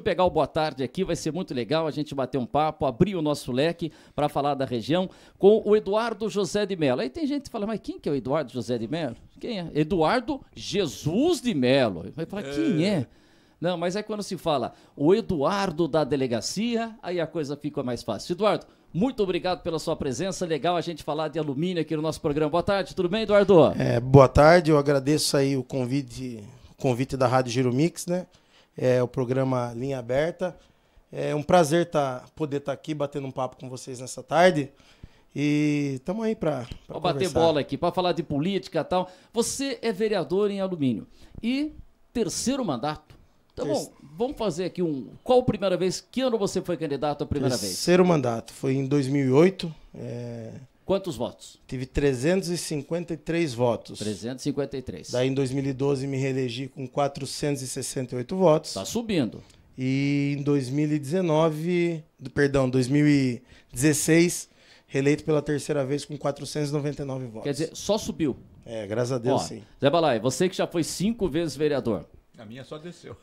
Pegar o boa tarde aqui, vai ser muito legal a gente bater um papo, abrir o nosso leque para falar da região com o Eduardo José de Mello. Aí tem gente que fala, mas quem que é o Eduardo José de Mello? Quem é? Eduardo Jesus de Mello. Vai falar, quem é? Não, mas é quando se fala o Eduardo da delegacia, aí a coisa fica mais fácil. Eduardo, muito obrigado pela sua presença, legal a gente falar de alumínio aqui no nosso programa. Boa tarde, tudo bem, Eduardo? Boa tarde, eu agradeço aí o convite da Rádio Giro Mix, né? O programa Linha Aberta. É um prazer poder estar aqui batendo um papo com vocês nessa tarde. E estamos aí para bater bola aqui, para falar de política e tal. Você é vereador em alumínio e terceiro mandato. Então, bom, vamos fazer aqui qual a primeira vez? Que ano você foi candidato a primeira vez? Terceiro mandato, foi em 2008. Quantos votos? Tive 353 votos. 353. Daí em 2012 me reelegi com 468 votos. Está subindo. E em 2016, reeleito pela terceira vez com 499 votos. Quer dizer, só subiu. Graças a Deus, sim. Zé Balai, você que já foi 5 vezes vereador. A minha só desceu.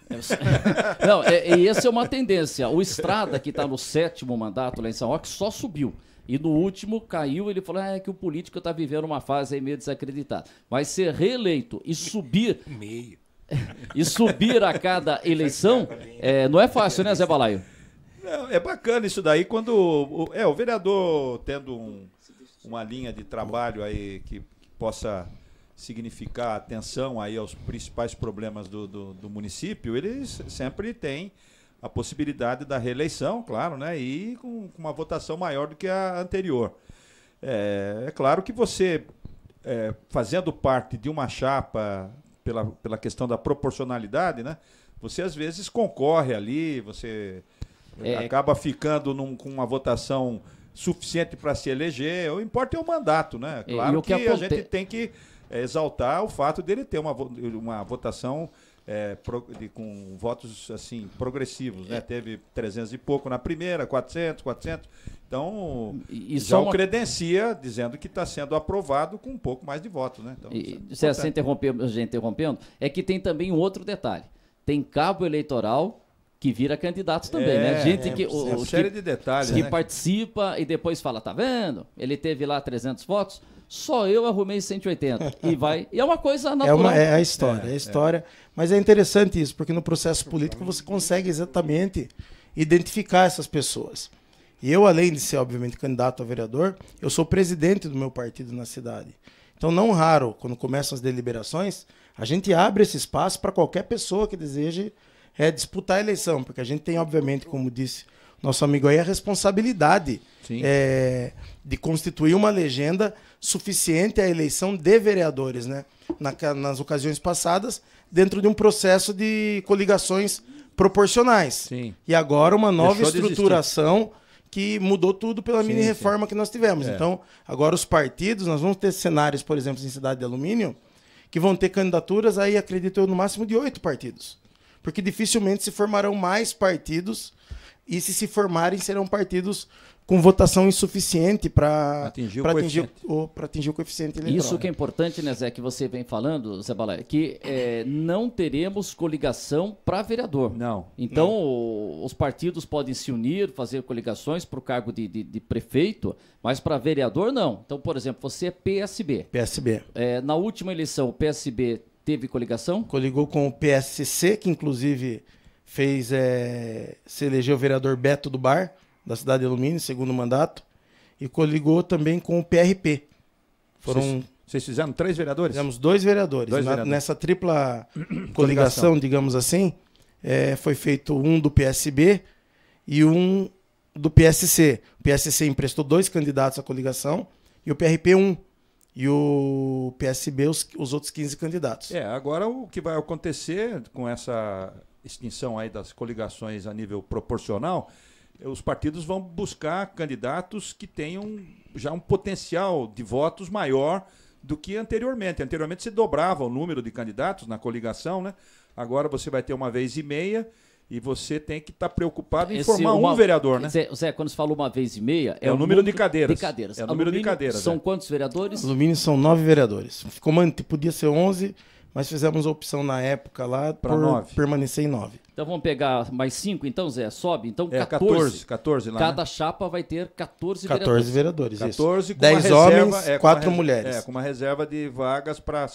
Não, e essa é uma tendência. O Estrada, que está no 7º mandato lá em São Roque, só subiu. E no último caiu, ele falou que o político está vivendo uma fase aí meio desacreditada. Mas ser reeleito e subir... E subir a cada eleição, não é fácil, né, Zé Balaio? É bacana isso daí, quando o vereador tendo uma linha de trabalho aí que possa significar atenção aí aos principais problemas do município, ele sempre tem a possibilidade da reeleição, claro, né? E com uma votação maior do que a anterior. É claro que você, fazendo parte de uma chapa, pela questão da proporcionalidade, né? Você às vezes concorre ali, você acaba ficando com uma votação suficiente para se eleger. O importa é o mandato, né? Claro que a gente tem que exaltar o fato dele ter uma votação com votos assim progressivos, né? Teve 300 e pouco na primeira, 400. Então, já o credencia dizendo que está sendo aprovado com um pouco mais de votos, né? Então, se interrompendo, é que tem também um outro detalhe. Tem cabo eleitoral que vira candidatos também, né? Gente uma série de detalhes, que né? Participa e depois fala, tá vendo? Ele teve lá 300 votos, só eu arrumei 180. E é uma coisa natural. É a história. Mas é interessante isso, porque no processo político você consegue exatamente identificar essas pessoas. E eu, além de ser, obviamente, candidato a vereador, eu sou presidente do meu partido na cidade. Então, não raro, quando começam as deliberações, a gente abre esse espaço para qualquer pessoa que deseje disputar a eleição, porque a gente tem, obviamente, como disse nosso amigo aí, a responsabilidade de constituir uma legenda suficiente à eleição de vereadores, né? Nas ocasiões passadas, dentro de um processo de coligações proporcionais. Sim. E agora uma nova estruturação que mudou tudo pela mini-reforma que nós tivemos. Então, agora os partidos, nós vamos ter cenários, por exemplo, em Cidade de Alumínio, que vão ter candidaturas aí, acredito eu, no máximo de 8 partidos. Porque dificilmente se formarão mais partidos e se formarem serão partidos com votação insuficiente para atingir o coeficiente eleitoral. Isso que é importante, né, Zé, que você vem falando, Zé Balé, que não teremos coligação para vereador. Não. Então, os partidos podem se unir, fazer coligações para o cargo de prefeito, mas para vereador, não. Então, por exemplo, você é PSB. PSB. Na última eleição, o PSB teve coligação? Coligou com o PSC, que inclusive se elegeu o vereador Beto do Bar, da cidade de Alumínio, segundo mandato, e coligou também com o PRP. Vocês fizeram 3 vereadores? Fizemos 2 vereadores. Nessa tripla coligação, digamos assim, foi feito um do PSB e um do PSC. O PSC emprestou 2 candidatos à coligação e o PRP um. E o PSB os outros 15 candidatos. Agora o que vai acontecer com essa extinção aí das coligações a nível proporcional, os partidos vão buscar candidatos que tenham já um potencial de votos maior do que anteriormente. Anteriormente se dobrava o número de candidatos na coligação, né? Agora você vai ter 1,5 vez e você tem que estar preocupado em formar um vereador, né? Zé, quando você fala 1,5 vez... É o número de cadeiras. É o número de cadeiras. São quantos vereadores? Alumínio são 9 vereadores. Podia ser 11, mas fizemos a opção na época lá Pra por 9. permanecer em 9. Então vamos pegar mais 5, então, Zé, sobe. Então 14 lá, Cada né? chapa vai ter 14 14 vereadores. vereadores, 14 isso. com uma 10 reserva, homens, 4 mulheres. Com uma reserva de vagas para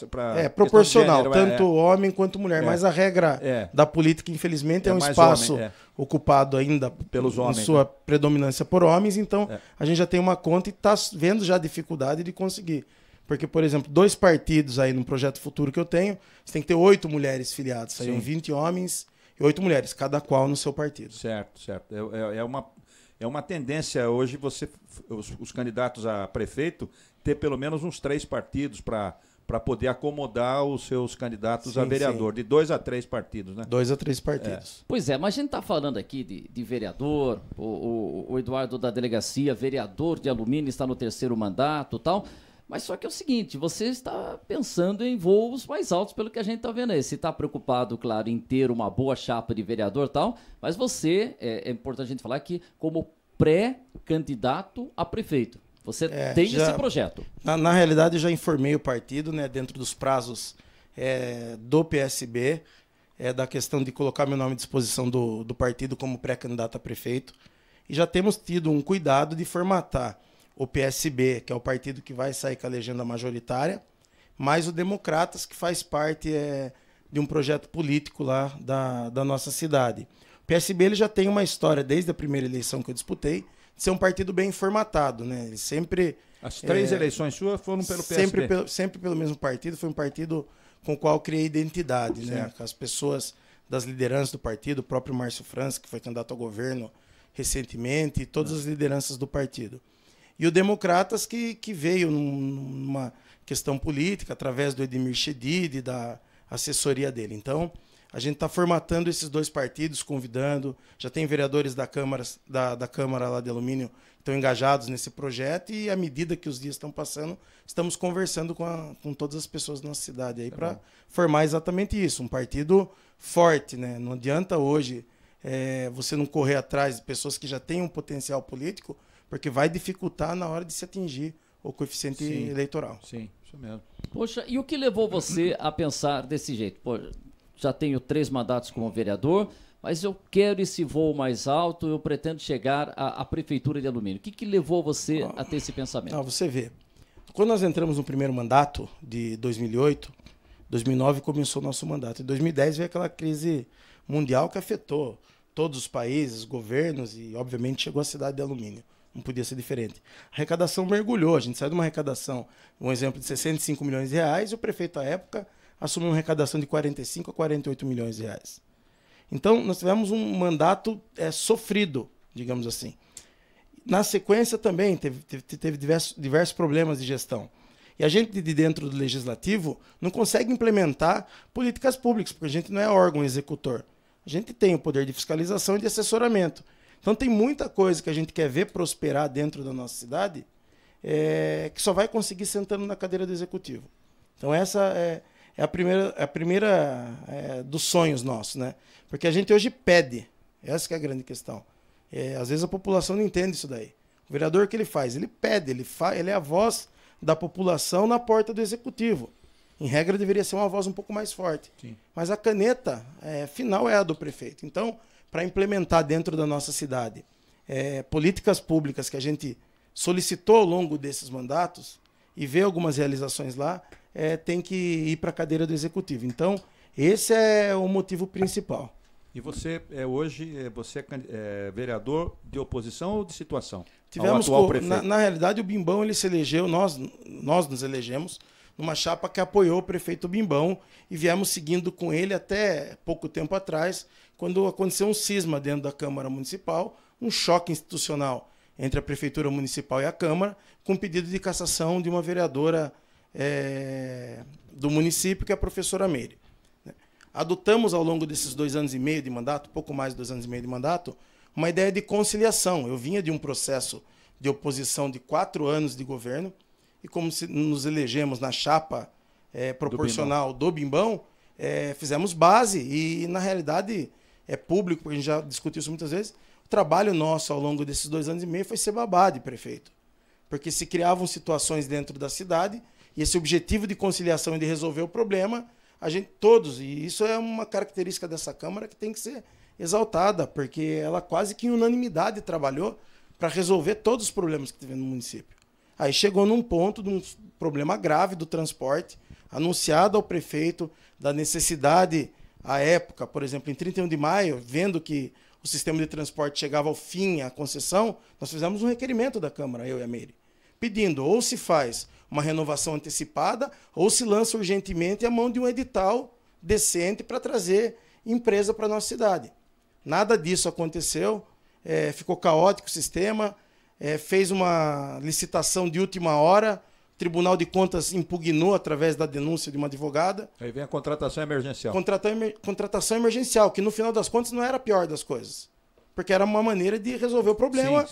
Proporcional, tanto homem quanto mulher. Mas a regra É. da política, infelizmente, é um mais espaço homem, ocupado ainda Pelos homens, em sua né? predominância por homens. Então, a gente já tem uma conta e está vendo já a dificuldade de conseguir. Porque, por exemplo, 2 partidos aí no projeto futuro que eu tenho, você tem que ter 8 mulheres filiadas. Saíram 20 homens e 8 mulheres, cada qual no seu partido. Certo. É uma tendência hoje os candidatos a prefeito ter pelo menos uns 3 partidos para poder acomodar os seus candidatos a vereador, de 2 a 3 partidos, né? 2 a 3 partidos. Pois é, mas a gente está falando aqui de vereador, o Eduardo da delegacia, vereador de Alumínio, está no 3º mandato e tal. Mas só que é o seguinte, você está pensando em voos mais altos pelo que a gente está vendo aí. Você está preocupado, claro, em ter uma boa chapa de vereador e tal, mas você, é importante a gente falar que como pré-candidato a prefeito, você tem esse projeto. Na realidade, eu já informei o partido, né, dentro dos prazos do PSB, da questão de colocar meu nome à disposição do partido como pré-candidato a prefeito. E já temos tido um cuidado de formatar o PSB, que é o partido que vai sair com a legenda majoritária, mais o Democratas, que faz parte de um projeto político lá da nossa cidade. O PSB ele já tem uma história, desde a primeira eleição que eu disputei, de ser um partido bem formatado, né? Ele sempre... As 3 eleições suas foram pelo PSB? Sempre pelo mesmo partido. Foi um partido com o qual eu criei identidade, né? Com as pessoas das lideranças do partido, o próprio Márcio França, que foi candidato ao governo recentemente, e todas as lideranças do partido. E o Democratas que veio numa questão política, através do Edmir Chedid e da assessoria dele. Então, a gente está formatando esses 2 partidos, convidando. Já tem vereadores da Câmara lá de Alumínio que estão engajados nesse projeto e, à medida que os dias estão passando, estamos conversando com todas as pessoas da nossa cidade aí para formar exatamente isso, um partido forte, né? Não adianta hoje você não correr atrás de pessoas que já têm um potencial político, porque vai dificultar na hora de se atingir o coeficiente eleitoral. Sim, isso mesmo. Poxa, e o que levou você a pensar desse jeito? Pô, já tenho 3 mandatos como vereador, mas eu quero esse voo mais alto, eu pretendo chegar à prefeitura de Alumínio. O que levou você a ter esse pensamento? Você vê, quando nós entramos no primeiro mandato de 2008, 2009 começou o nosso mandato. Em 2010 veio aquela crise mundial que afetou todos os países, governos e, obviamente, chegou à cidade de Alumínio. Não podia ser diferente. A arrecadação mergulhou. A gente saiu de uma arrecadação, um exemplo de 65 milhões de reais, e o prefeito, à época, assumiu uma arrecadação de 45 a 48 milhões de reais. Então, nós tivemos um mandato sofrido, digamos assim. Na sequência, também, teve diversos problemas de gestão. E a gente, de dentro do Legislativo, não consegue implementar políticas públicas, porque a gente não é órgão executor. A gente tem o poder de fiscalização e de assessoramento. Então tem muita coisa que a gente quer ver prosperar dentro da nossa cidade que só vai conseguir sentando na cadeira do executivo. Então essa é a primeira dos sonhos nossos, né? Porque a gente hoje pede, essa que é a grande questão. Às vezes a população não entende isso daí. O vereador, o que ele faz? Ele pede, ele é a voz da população na porta do executivo. Em regra deveria ser uma voz um pouco mais forte. Sim. Mas a caneta final é a do prefeito. Então, para implementar dentro da nossa cidade políticas públicas que a gente solicitou ao longo desses mandatos e ver algumas realizações lá, tem que ir para a cadeira do executivo. Então, esse é o motivo principal. E você hoje você é vereador de oposição ou de situação? Tivemos na realidade o Bimbão ele se elegeu, nós nos elegemos numa chapa que apoiou o prefeito Bimbão e viemos seguindo com ele até pouco tempo atrás, quando aconteceu um cisma dentro da Câmara Municipal, um choque institucional entre a Prefeitura Municipal e a Câmara, com pedido de cassação de uma vereadora do município, que é a professora Meire. Adotamos ao longo desses 2 anos e meio de mandato, pouco mais de 2 anos e meio de mandato, uma ideia de conciliação. Eu vinha de um processo de oposição de 4 anos de governo, e como nos elegemos na chapa proporcional do Bimbão, fizemos base, e na realidade é público, porque a gente já discutiu isso muitas vezes, o trabalho nosso ao longo desses 2 anos e meio foi ser babá de prefeito. Porque se criavam situações dentro da cidade, e esse objetivo de conciliação e de resolver o problema, todos, e isso é uma característica dessa Câmara que tem que ser exaltada, porque ela quase que em unanimidade trabalhou para resolver todos os problemas que teve no município. Aí chegou num ponto de um problema grave do transporte, anunciado ao prefeito, da necessidade, à época, por exemplo, em 31 de maio, vendo que o sistema de transporte chegava ao fim, a concessão, nós fizemos um requerimento da Câmara, eu e a Meire, pedindo ou se faz uma renovação antecipada ou se lança urgentemente a mão de um edital decente para trazer empresa para a nossa cidade. Nada disso aconteceu, ficou caótico o sistema, fez uma licitação de última hora, o Tribunal de Contas impugnou através da denúncia de uma advogada. Aí vem a contratação emergencial. Contratação emergencial, que no final das contas não era a pior das coisas. Porque era uma maneira de resolver o problema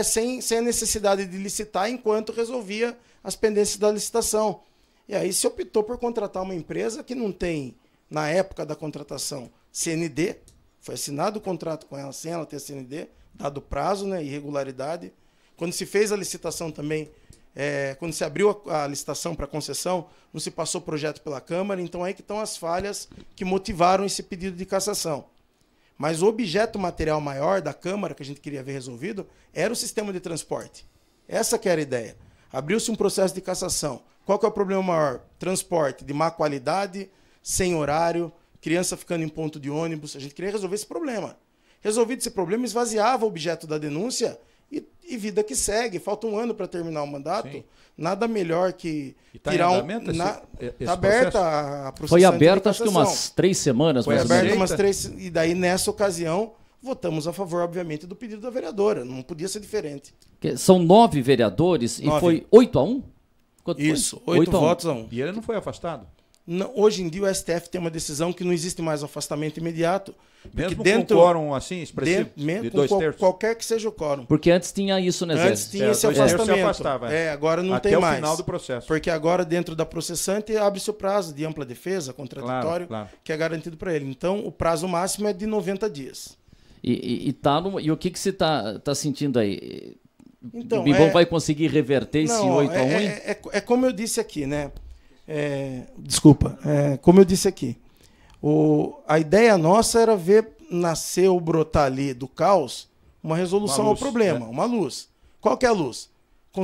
sem a necessidade de licitar enquanto resolvia as pendências da licitação. E aí se optou por contratar uma empresa que não tem, na época da contratação, CND. Foi assinado o contrato com ela sem ela ter CND, dado prazo, né, irregularidade. Quando se fez a licitação também, quando se abriu a licitação para concessão, não se passou projeto pela Câmara, então aí que estão as falhas que motivaram esse pedido de cassação. Mas o objeto material maior da Câmara, que a gente queria ver resolvido, era o sistema de transporte. Essa que era a ideia. Abriu-se um processo de cassação. Qual que é o problema maior? Transporte de má qualidade, sem horário, criança ficando em ponto de ônibus. A gente queria resolver esse problema. Resolvido esse problema, esvaziava o objeto da denúncia e vida que segue. Falta um ano para terminar o mandato. Sim. Nada melhor que tirar Está aberta a processante. Foi aberta acho que umas 3 semanas. Foi aberta umas 3. E daí, nessa ocasião, votamos a favor, obviamente, do pedido da vereadora. Não podia ser diferente. São 9 vereadores 9. E foi 8-1? Quanto isso, 8 votos a 1. E ele não foi afastado? Não, hoje em dia o STF tem uma decisão que não existe mais afastamento imediato. Mesmo com quórum assim, expressivo, de 2/3? Qualquer que seja o quórum. Porque antes tinha isso, né, Zé? Antes tinha esse afastamento. Agora não tem mais. Até o final do processo. Porque agora, dentro da processante, abre-se o prazo de ampla defesa, contraditório, que é garantido para ele. Então, o prazo máximo é de 90 dias. E o que você está sentindo aí? Então, o Bimbão vai conseguir reverter esse 8-1? É como eu disse aqui, né? Como eu disse aqui, a ideia nossa era ver nascer ou brotar ali do caos uma resolução ao problema, uma luz. Qual que é a luz?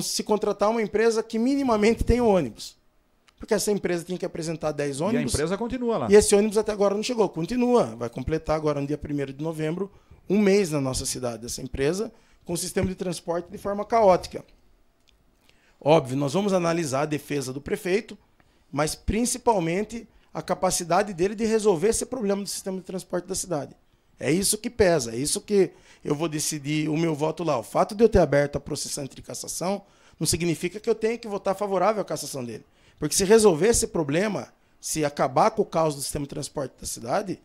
Se contratar uma empresa que minimamente tem ônibus. Porque essa empresa tem que apresentar 10 ônibus. E a empresa continua lá. E esse ônibus até agora não chegou. Continua. Vai completar agora no dia 1º de novembro, um mês na nossa cidade, essa empresa, com o sistema de transporte de forma caótica. Óbvio, nós vamos analisar a defesa do prefeito, mas principalmente a capacidade dele de resolver esse problema do sistema de transporte da cidade. É isso que pesa, é isso que eu vou decidir o meu voto lá. O fato de eu ter aberto a processante de cassação não significa que eu tenha que votar favorável à cassação dele. Porque se resolver esse problema, se acabar com o caos do sistema de transporte da cidade,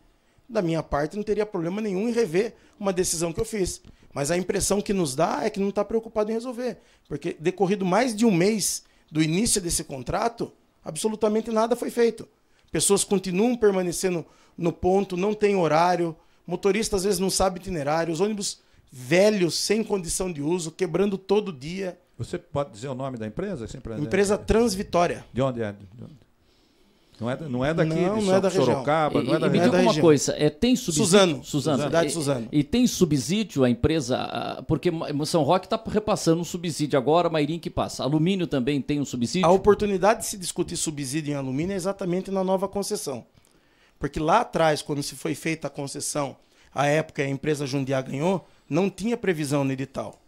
da minha parte não teria problema nenhum em rever uma decisão que eu fiz. Mas a impressão que nos dá é que não está preocupado em resolver. Porque decorrido mais de um mês do início desse contrato, absolutamente nada foi feito. Pessoas continuam permanecendo no ponto, não tem horário, motorista às vezes não sabe itinerário, os ônibus velhos, sem condição de uso, quebrando todo dia. Você pode dizer o nome da empresa? Empresa Transvitória. De onde é? Não é daqui, não é da Sorocaba, região. Não é da me região. diga uma coisa, tem subsídio? Suzano. Cidade de Suzano. E tem subsídio a empresa, porque São Roque está repassando um subsídio agora, Mairim que passa. Alumínio também tem um subsídio? A oportunidade de se discutir subsídio em alumínio é exatamente na nova concessão. Porque lá atrás, quando se foi feita a concessão, a época a empresa Jundiá ganhou, não tinha previsão no edital.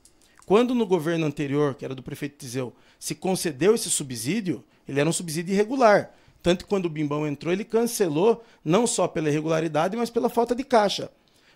Quando no governo anterior, que era do prefeito Tiseu, se concedeu esse subsídio, ele era um subsídio irregular. Tanto que quando o Bimbão entrou, ele cancelou, não só pela irregularidade, mas pela falta de caixa.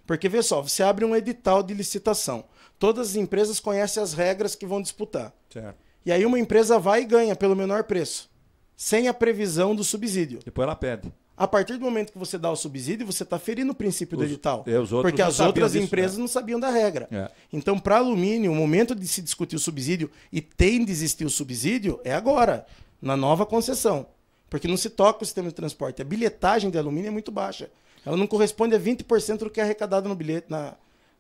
Porque, vê só, você abre um edital de licitação. Todas as empresas conhecem as regras que vão disputar. Certo. E aí uma empresa vai e ganha pelo menor preço, sem a previsão do subsídio. Depois ela pede. A partir do momento que você dá o subsídio, você está ferindo o princípio do edital. Porque as outras empresas não sabiam da regra. Então, para alumínio, o momento de se discutir o subsídio e tem de existir o subsídio é agora, na nova concessão. Porque não se toca o sistema de transporte. A bilhetagem de alumínio é muito baixa. Ela não corresponde a 20% do que é arrecadado no bilhete,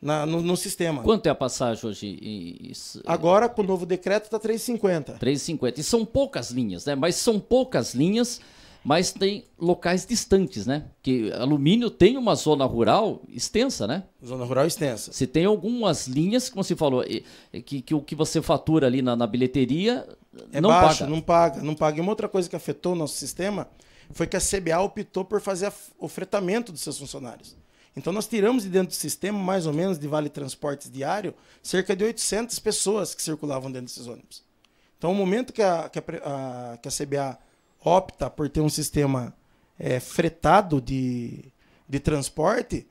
no sistema. Quanto é a passagem hoje? Agora, com o novo decreto, está 3,50. 3,50. E são poucas linhas, né? Mas são poucas linhas, mas tem locais distantes, né? Que Alumínio tem uma zona rural extensa, né? Zona rural extensa. Se tem algumas linhas, como você falou, que o que você fatura ali na bilheteria não baixo, paga. não paga. E uma outra coisa que afetou o nosso sistema foi que a CBA optou por fazer o fretamento dos seus funcionários. Então nós tiramos de dentro do sistema, mais ou menos, de vale transportes diário, cerca de 800 pessoas que circulavam dentro desses ônibus. Então, no momento que a CBA opta por ter um sistema fretado de transporte,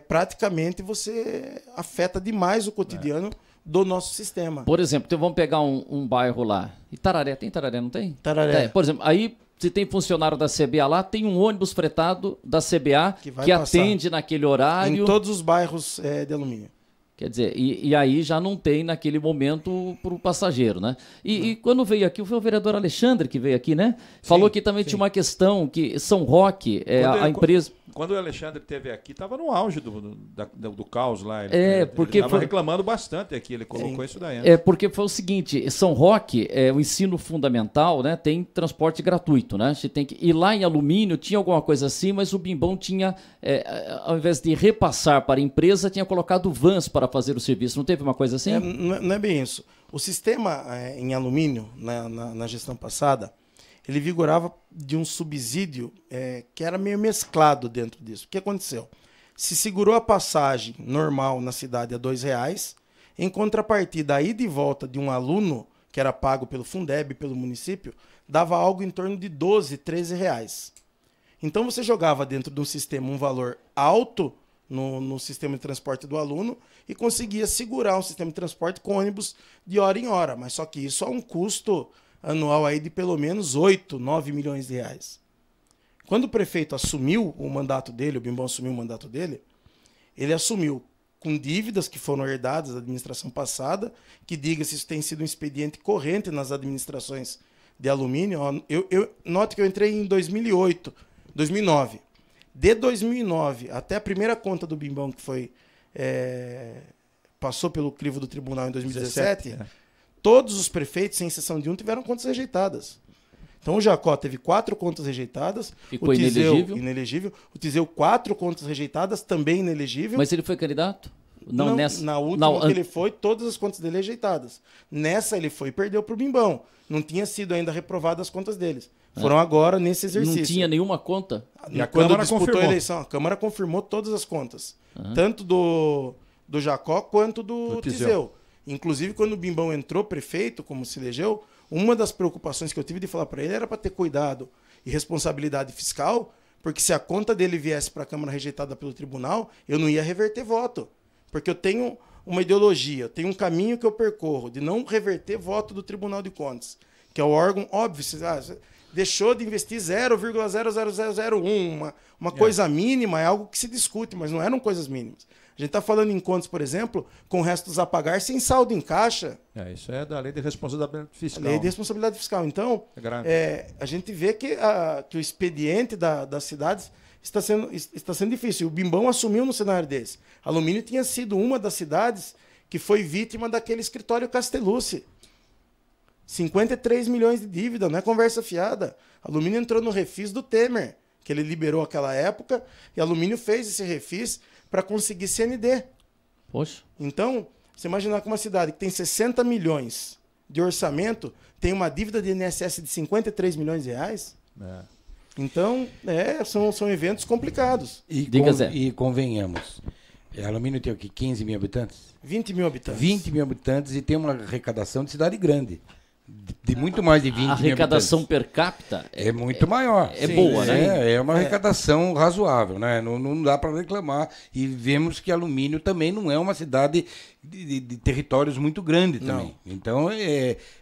praticamente você afeta demais o cotidiano do nosso sistema. Por exemplo, então vamos pegar um bairro lá. Itararé, tem Itararé, não tem? Itararé. Por exemplo, aí se tem funcionário da CBA lá, tem um ônibus fretado da CBA que atende naquele horário. Em todos os bairros de Alumínio. Quer dizer, e aí já não tem naquele momento para o passageiro, né? E quando veio aqui, foi o vereador Alexandre que veio aqui, né? Falou que também tinha uma questão que São Roque, a empresa... Quando o Alexandre esteve aqui, estava no auge do caos lá. Porque ele estava reclamando bastante aqui, ele colocou isso daí. Porque foi o seguinte, São Roque, o ensino fundamental, né, tem transporte gratuito, né? Você tem que ir lá em Alumínio, tinha alguma coisa assim, mas o Bimbão tinha, ao invés de repassar para a empresa, tinha colocado vans para fazer o serviço. Não teve uma coisa assim? Não é bem isso. O sistema em Alumínio, na gestão passada, ele vigorava de um subsídio que era meio mesclado dentro disso. O que aconteceu? Se segurou a passagem normal na cidade a R$2, em contrapartida, a ida e volta de um aluno, que era pago pelo Fundeb, pelo município, dava algo em torno de R$12, R$13. Então você jogava dentro de um sistema um valor alto no sistema de transporte do aluno e conseguia segurar um sistema de transporte com ônibus de hora em hora. Mas só que isso a um custo anual aí de pelo menos 8, 9 milhões de reais. Quando o prefeito assumiu o mandato dele, o Bimbão assumiu o mandato dele, ele assumiu com dívidas que foram herdadas da administração passada, que diga-se isso tem sido um expediente corrente nas administrações de Alumínio. Note que eu entrei em 2009. De 2009 até a primeira conta do Bimbão, que foi passou pelo crivo do tribunal em 2017, todos os prefeitos, sem exceção de um, tiveram contas rejeitadas. Então o Jacó teve 4 contas rejeitadas, ficou o Tiseu inelegível, o Tiseu 4 contas rejeitadas, também inelegível. Mas ele foi candidato? Não, nessa. Na última que ele foi, todas as contas dele rejeitadas. Nessa ele foi e perdeu para o Bimbão. Não tinha sido ainda reprovadas as contas deles. Foram agora nesse exercício. Não tinha nenhuma conta? E quando disputou a eleição, a Câmara confirmou todas as contas. Tanto do Jacó quanto do Tiseu. Inclusive, quando o Bimbão entrou prefeito, como se elegeu, uma das preocupações que eu tive de falar para ele era para ter cuidado e responsabilidade fiscal, porque se a conta dele viesse para a Câmara rejeitada pelo tribunal, eu não ia reverter voto. Porque eu tenho uma ideologia, eu tenho um caminho que eu percorro de não reverter voto do Tribunal de Contas, que é o órgão óbvio. Você deixou de investir 0,00001, uma coisa mínima, é algo que se discute, mas não eram coisas mínimas. A gente está falando em contas, por exemplo, com restos a pagar sem saldo em caixa. Isso é da lei de responsabilidade fiscal. Lei de responsabilidade fiscal. Então, a gente vê que o expediente das cidades está sendo difícil. O Bimbão assumiu no cenário desse. Alumínio tinha sido uma das cidades que foi vítima daquele escritório Castellucci. 53 milhões de dívida, não é conversa fiada. Alumínio entrou no refis do Temer, que ele liberou aquela época, e Alumínio fez esse refis para conseguir CND. Poxa. Então, você imaginar que uma cidade que tem 60 milhões de orçamento tem uma dívida de INSS de 53 milhões de reais? Então, são eventos complicados. E convenhamos, Alumínio tem o quê? 15 mil habitantes? 20 mil habitantes. 20 mil habitantes e tem uma arrecadação de cidade grande. De muito mais de 20 mil habitantes. A arrecadação per capita é muito maior. É boa, né? É uma arrecadação razoável, né? Não dá para reclamar. E vemos que Alumínio também não é uma cidade de territórios muito grande também. Não. Então,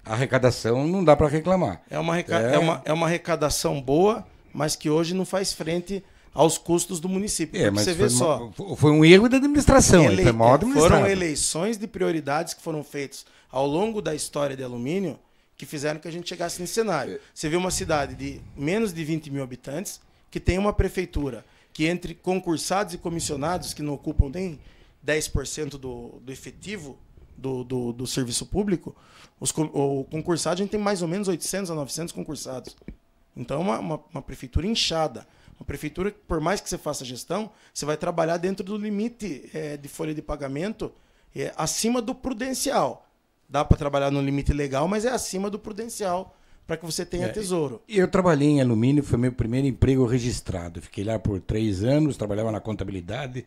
a arrecadação não dá para reclamar. É uma arrecadação boa, mas que hoje não faz frente aos custos do município. Mas você vê só. Foi um erro da administração. Foi mal administrado. Foram eleições de prioridades que foram feitas ao longo da história de Alumínio que fizeram que a gente chegasse nesse cenário. Você vê uma cidade de menos de 20 mil habitantes que tem uma prefeitura que, entre concursados e comissionados, que não ocupam nem 10% do efetivo do serviço público, o concursado a gente tem mais ou menos 800 a 900 concursados. Então, é uma prefeitura inchada. Uma prefeitura que, por mais que você faça gestão, você vai trabalhar dentro do limite de folha de pagamento acima do prudencial. Dá para trabalhar no limite legal, mas é acima do prudencial para que você tenha tesouro. Eu trabalhei em alumínio, foi meu primeiro emprego registrado. Fiquei lá por 3 anos, trabalhava na contabilidade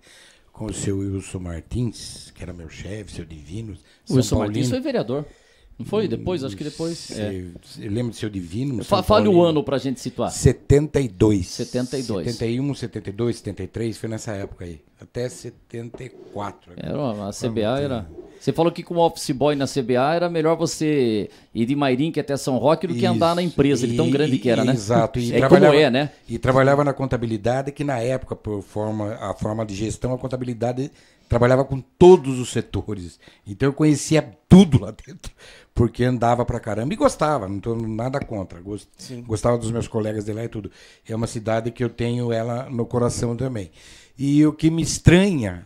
com o seu Wilson Martins, que era meu chefe, seu Divino. O Wilson Martins foi vereador. Não foi? Depois? Acho que depois. Eu lembro do seu Divino. Fale o ano para a gente situar. 72. 72. 71, 72, 73, foi nessa época aí. Até 74. A CBA era... Você falou que como office boy na CBA era melhor você ir de Mairinque até São Roque do que andar na empresa, de tão grande que era, né? Exato. Né? E trabalhava na contabilidade, que na época, a forma de gestão, a contabilidade trabalhava com todos os setores. Então eu conhecia tudo lá dentro, porque andava pra caramba e gostava, não estou nada contra. Gostava dos meus colegas de lá e tudo. É uma cidade que eu tenho ela no coração também. E o que me estranha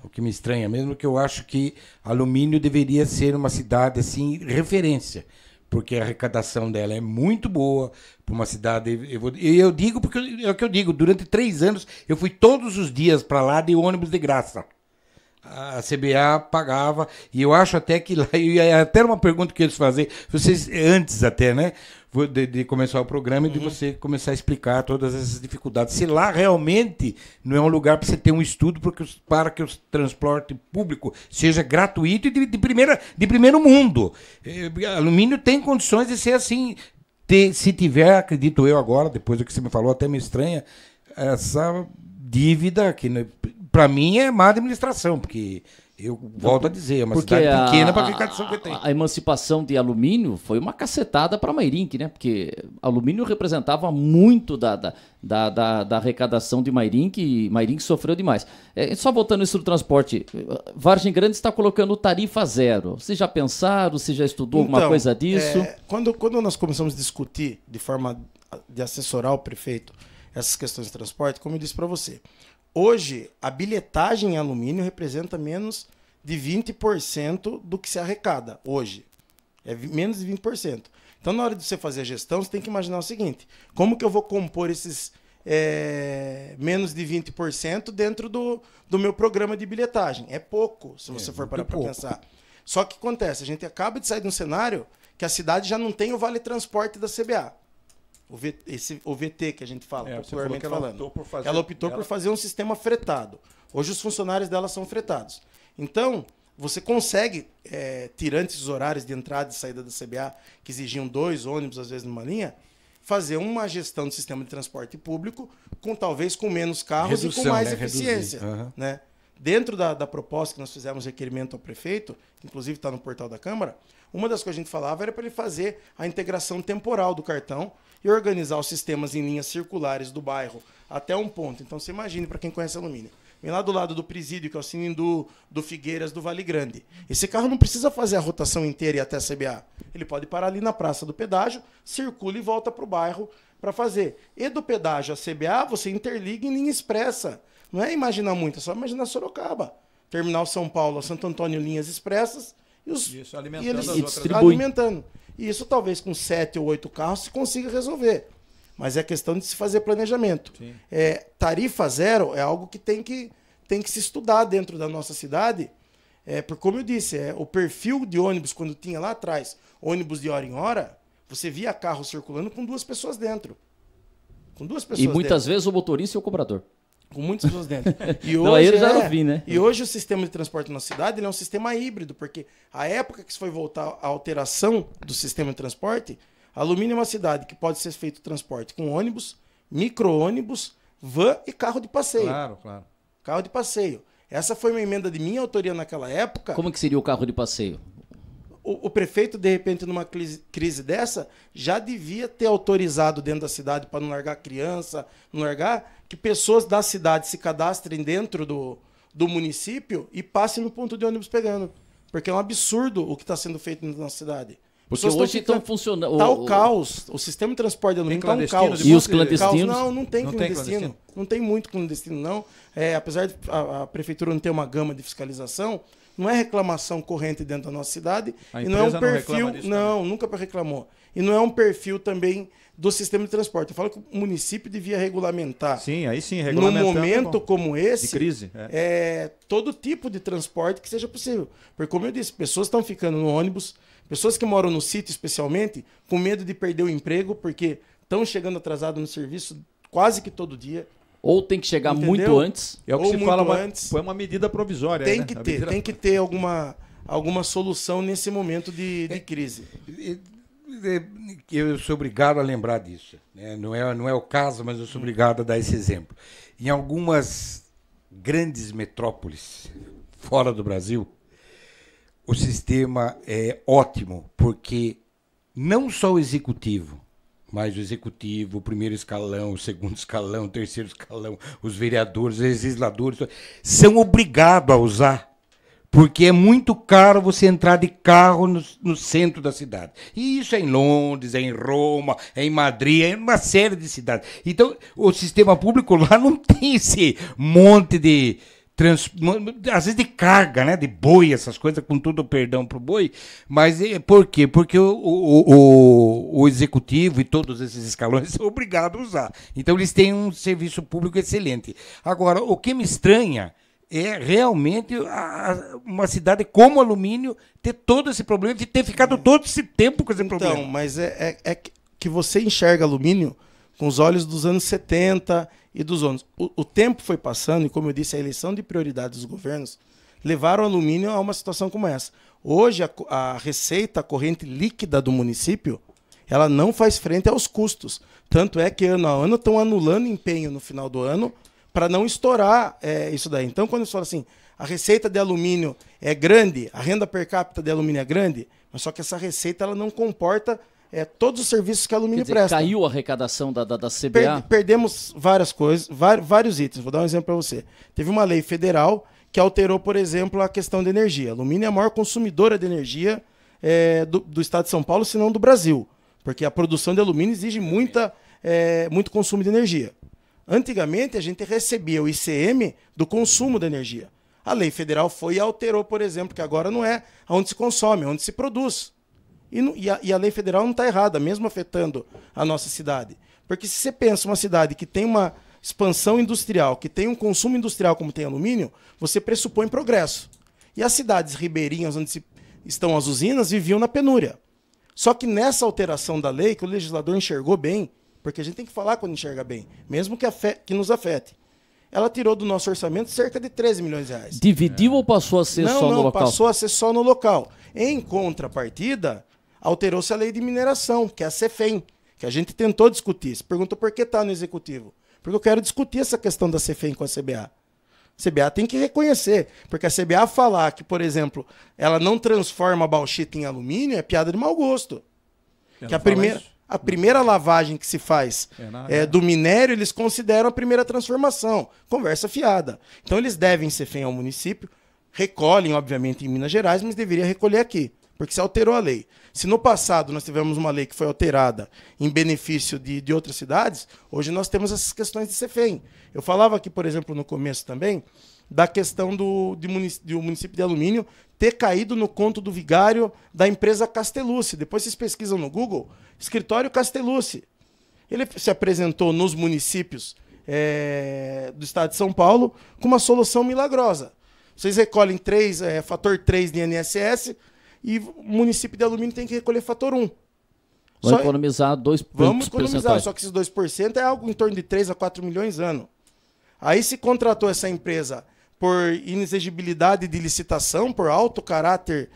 mesmo, que eu acho que Alumínio deveria ser uma cidade assim referência, porque a arrecadação dela é muito boa para uma cidade. Eu digo porque é o que eu digo. Durante 3 anos eu fui todos os dias para lá de ônibus de graça. A CBA pagava, e eu acho até que lá, até uma pergunta que eles faziam, vocês antes até, né, de começar o programa e de você começar a explicar todas essas dificuldades. Se lá realmente não é um lugar para você ter um estudo para que o transporte público seja gratuito e de primeiro mundo. Alumínio tem condições de ser assim. Se tiver, acredito eu agora, depois do que você me falou, até me estranha, essa dívida que para mim é má administração, porque eu volto a dizer, é uma cidade pequena para a arrecadação que tem. A emancipação de Alumínio foi uma cacetada para Mairinque, né? Porque Alumínio representava muito da arrecadação de Mairinque, e Mairinque sofreu demais. Só voltando isso do transporte, Vargem Grande está colocando tarifa zero. Vocês já pensaram, você já estudou alguma coisa disso? Quando nós começamos a discutir de forma de assessorar o prefeito essas questões de transporte, como eu disse para você, hoje, a bilhetagem em alumínio representa menos de 20% do que se arrecada hoje. É menos de 20%. Então, na hora de você fazer a gestão, você tem que imaginar o seguinte: como que eu vou compor esses menos de 20% dentro do meu programa de bilhetagem? É pouco, se você for parar para pensar. Só que acontece, a gente acaba de sair de um cenário que a cidade já não tem o vale transporte da CBA. O VT que a gente fala, popularmente falando. Ela optou por fazer um sistema fretado. Hoje os funcionários dela são fretados. Então, você consegue, tirante os horários de entrada e saída da CBA, que exigiam 2 ônibus, às vezes, numa linha, fazer uma gestão do sistema de transporte público, talvez com menos carros e com mais eficiência. Né? Dentro da proposta que nós fizemos requerimento ao prefeito, que inclusive está no portal da Câmara, uma das coisas que a gente falava era para ele fazer a integração temporal do cartão e organizar os sistemas em linhas circulares do bairro até um ponto. Então, você imagine, para quem conhece Alumínio, vem lá do lado do Presídio, que é o Sinindu, do Figueiras, do Vale Grande. Esse carro não precisa fazer a rotação inteira e ir até a CBA. Ele pode parar ali na Praça do Pedágio, circula e volta para o bairro para fazer. E do pedágio à CBA, você interliga em linha expressa. Não é imaginar muito, é só imaginar Sorocaba. Terminal São Paulo, Santo Antônio, linhas expressas. Isso, alimentando eles as outras. alimentando. E isso talvez com 7 ou 8 carros se consiga resolver. Mas é questão de se fazer planejamento. Tarifa zero é algo que tem que se estudar dentro da nossa cidade. Porque, como eu disse, o perfil de ônibus, quando tinha lá atrás ônibus de hora em hora, você via carro circulando com 2 pessoas dentro. Com 2 pessoas e muitas dentro. vezes o motorista e o cobrador. Com muitas pessoas dentro. E não, hoje, aí já não vi, né? E hoje o sistema de transporte na cidade ele é um sistema híbrido, porque a época que se foi voltar à alteração do sistema de transporte, Alumínio é uma cidade que pode ser feito transporte com ônibus, micro-ônibus, van e carro de passeio. Claro. Carro de passeio. Essa foi uma emenda de minha autoria naquela época. Como que seria o carro de passeio? O prefeito, de repente, numa crise dessa, já devia ter autorizado dentro da cidade para não largar criança, não largar, que pessoas da cidade se cadastrem dentro do município e passem no ponto de ônibus pegando. Porque é um absurdo o que está sendo feito na nossa cidade. Porque hoje estão funcionando... Está o caos. O sistema de transporte de alumínio está um caos. E os clandestinos? Não tem clandestino. Não tem muito clandestino, não. Apesar de a prefeitura não ter uma gama de fiscalização, não é reclamação corrente dentro da nossa cidade. A E não é um empresa não perfil. reclama disso Não, nunca reclamou. E não é um perfil também do sistema de transporte. Eu falo que o município devia regulamentar. Sim, aí sim, Num regulamentando. momento como esse, de crise. todo tipo de transporte que seja possível. Porque, como eu disse, pessoas estão ficando no ônibus, pessoas que moram no sítio especialmente, com medo de perder o emprego, porque estão chegando atrasados no serviço quase que todo dia. Ou tem que chegar Entendeu? muito antes. É o que Ou se muito fala, antes. foi uma medida provisória. Tem né? que A ter, medida- tem que ter alguma solução nesse momento de crise. Eu sou obrigado a lembrar disso, né? Não é o caso, mas eu sou obrigado a dar esse exemplo. Em algumas grandes metrópoles fora do Brasil, o sistema é ótimo, porque não só o executivo, mas o executivo, o primeiro escalão, o segundo escalão, o terceiro escalão, os vereadores, os legisladores, são obrigados a usar. Porque é muito caro você entrar de carro no centro da cidade. E isso é em Londres, é em Roma, é em Madrid, é em uma série de cidades. Então, o sistema público lá não tem esse monte de... às vezes de carga, né, de boi, essas coisas, com todo o perdão para o boi. Mas por quê? Porque o executivo e todos esses escalões são obrigados a usar. Então, eles têm um serviço público excelente. Agora, o que me estranha é realmente uma cidade como Alumínio ter todo esse problema, de ter ficado todo esse tempo com esse problema. Então, mas é que você enxerga alumínio com os olhos dos anos 70 e dos anos. O tempo foi passando e, como eu disse, a eleição de prioridades dos governos levaram o alumínio a uma situação como essa. Hoje, a receita corrente líquida do município, ela não faz frente aos custos. Tanto é que, ano a ano, estão anulando empenho no final do ano para não estourar isso daí. Então, quando eu falo assim, a receita de alumínio é grande, a renda per capita de alumínio é grande, mas só que essa receita ela não comporta todos os serviços que a alumínio presta. Caiu a arrecadação da CBA? Perdemos várias coisas, vários itens. Vou dar um exemplo para você. Teve uma lei federal que alterou, por exemplo, a questão de energia. A alumínio é a maior consumidora de energia do estado de São Paulo, se não do Brasil, porque a produção de alumínio exige muito consumo de energia. Antigamente, a gente recebia o ICM do consumo da energia. A lei federal foi e alterou, por exemplo, que agora não é onde se consome, é onde se produz. E a lei federal não está errada, mesmo afetando a nossa cidade. Porque se você pensa uma cidade que tem uma expansão industrial, que tem um consumo industrial como tem alumínio, você pressupõe progresso. E as cidades ribeirinhas, onde estão as usinas, viviam na penúria. Só que nessa alteração da lei, que o legislador enxergou bem, porque a gente tem que falar quando enxerga bem, mesmo que nos afete. Ela tirou do nosso orçamento cerca de 13 milhões de reais. Dividiu ou passou a ser só no local? Não, passou a ser só no local. Em contrapartida, alterou-se a lei de mineração, que é a CEFEM, que a gente tentou discutir. Você perguntou por que está no executivo. Porque eu quero discutir essa questão da CEFEM com a CBA. A CBA tem que reconhecer, porque a CBA falar que, por exemplo, ela não transforma a bauxita em alumínio é piada de mau gosto. Que a primeira lavagem que se faz do minério, eles consideram a primeira transformação. Conversa fiada. Então, eles devem CEFEM ao município, recolhem, obviamente, em Minas Gerais, mas deveria recolher aqui, porque se alterou a lei. Se no passado nós tivemos uma lei que foi alterada em benefício de outras cidades, hoje nós temos essas questões de CEFEM. Eu falava aqui, por exemplo, no começo também, da questão do município de Alumínio ter caído no conto do vigário da empresa Castellucci. Depois vocês pesquisam no Google, escritório Castellucci. Ele se apresentou nos municípios do estado de São Paulo com uma solução milagrosa. Vocês recolhem fator 3 de INSS e o município de Alumínio tem que recolher fator 1. Vamos economizar 2%. Vamos economizar, só que esses 2% é algo em torno de 3 a 4 milhões ano. Aí se contratou essa empresa por inexigibilidade de licitação, por alto caráter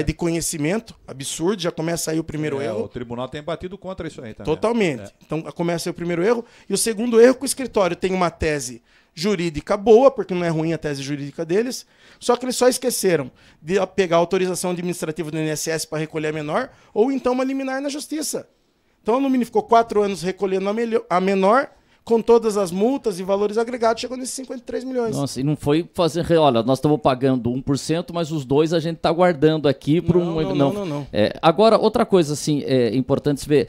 de conhecimento, absurdo, já começa aí o primeiro erro. O tribunal tem batido contra isso aí também. Totalmente. Então começa aí o primeiro erro. E o segundo erro, que o escritório tem uma tese jurídica boa, porque não é ruim a tese jurídica deles, só que eles só esqueceram de pegar a autorização administrativa do INSS para recolher a menor, ou então uma liminar na justiça. Então a Alumínio ficou 4 anos recolhendo a menor, com todas as multas e valores agregados, chegou nesses 53 milhões. Nossa, e não foi fazer... Olha, nós estamos pagando 1%, mas os 2% a gente está guardando aqui para um... Não. Agora, outra coisa assim, importante se ver,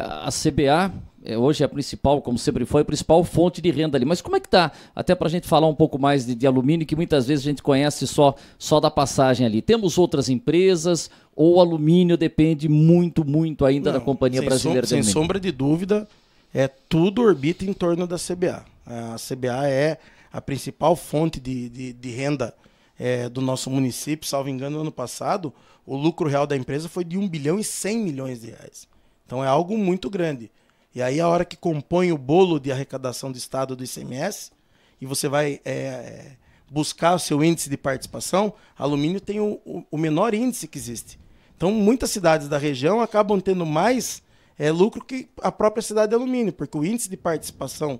a CBA... hoje é a principal, como sempre foi, a principal fonte de renda ali. Mas como é que está? Até para a gente falar um pouco mais de alumínio, que muitas vezes a gente conhece só da passagem ali. Temos outras empresas ou o alumínio depende muito, muito ainda da Companhia Brasileira de Alumínio? Sem sombra de dúvida, tudo orbita em torno da CBA. A CBA é a principal fonte de renda do nosso município. Salvo engano, no ano passado, o lucro real da empresa foi de 1 bilhão e 100 milhões de reais. Então é algo muito grande. E aí a hora que compõe o bolo de arrecadação do Estado do ICMS, e você vai buscar o seu índice de participação, alumínio tem o menor índice que existe. Então muitas cidades da região acabam tendo mais lucro que a própria cidade de Alumínio, porque o índice de participação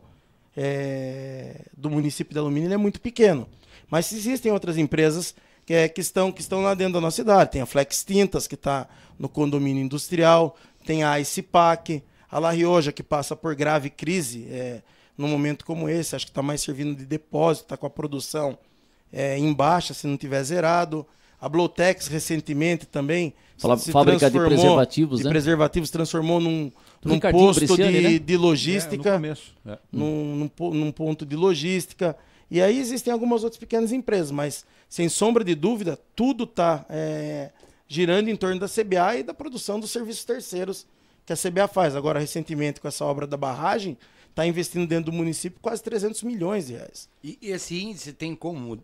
do município de Alumínio é muito pequeno. Mas existem outras empresas que estão lá dentro da nossa cidade. Tem a Flex Tintas, que está no condomínio industrial, tem a ICIPAC, a La Rioja, que passa por grave crise num momento como esse, acho que está mais servindo de depósito, está com a produção em baixa, se não tiver zerado. A Blowtex, recentemente, também se fábrica de preservativos, de preservativos, transformou num Ricardinho posto Bresciani, né? de logística, no começo. num ponto de logística. E aí existem algumas outras pequenas empresas, mas, sem sombra de dúvida, tudo está girando em torno da CBA e da produção dos serviços terceiros que a CBA faz. Agora, recentemente, com essa obra da barragem, está investindo dentro do município quase 300 milhões de reais. E esse índice tem como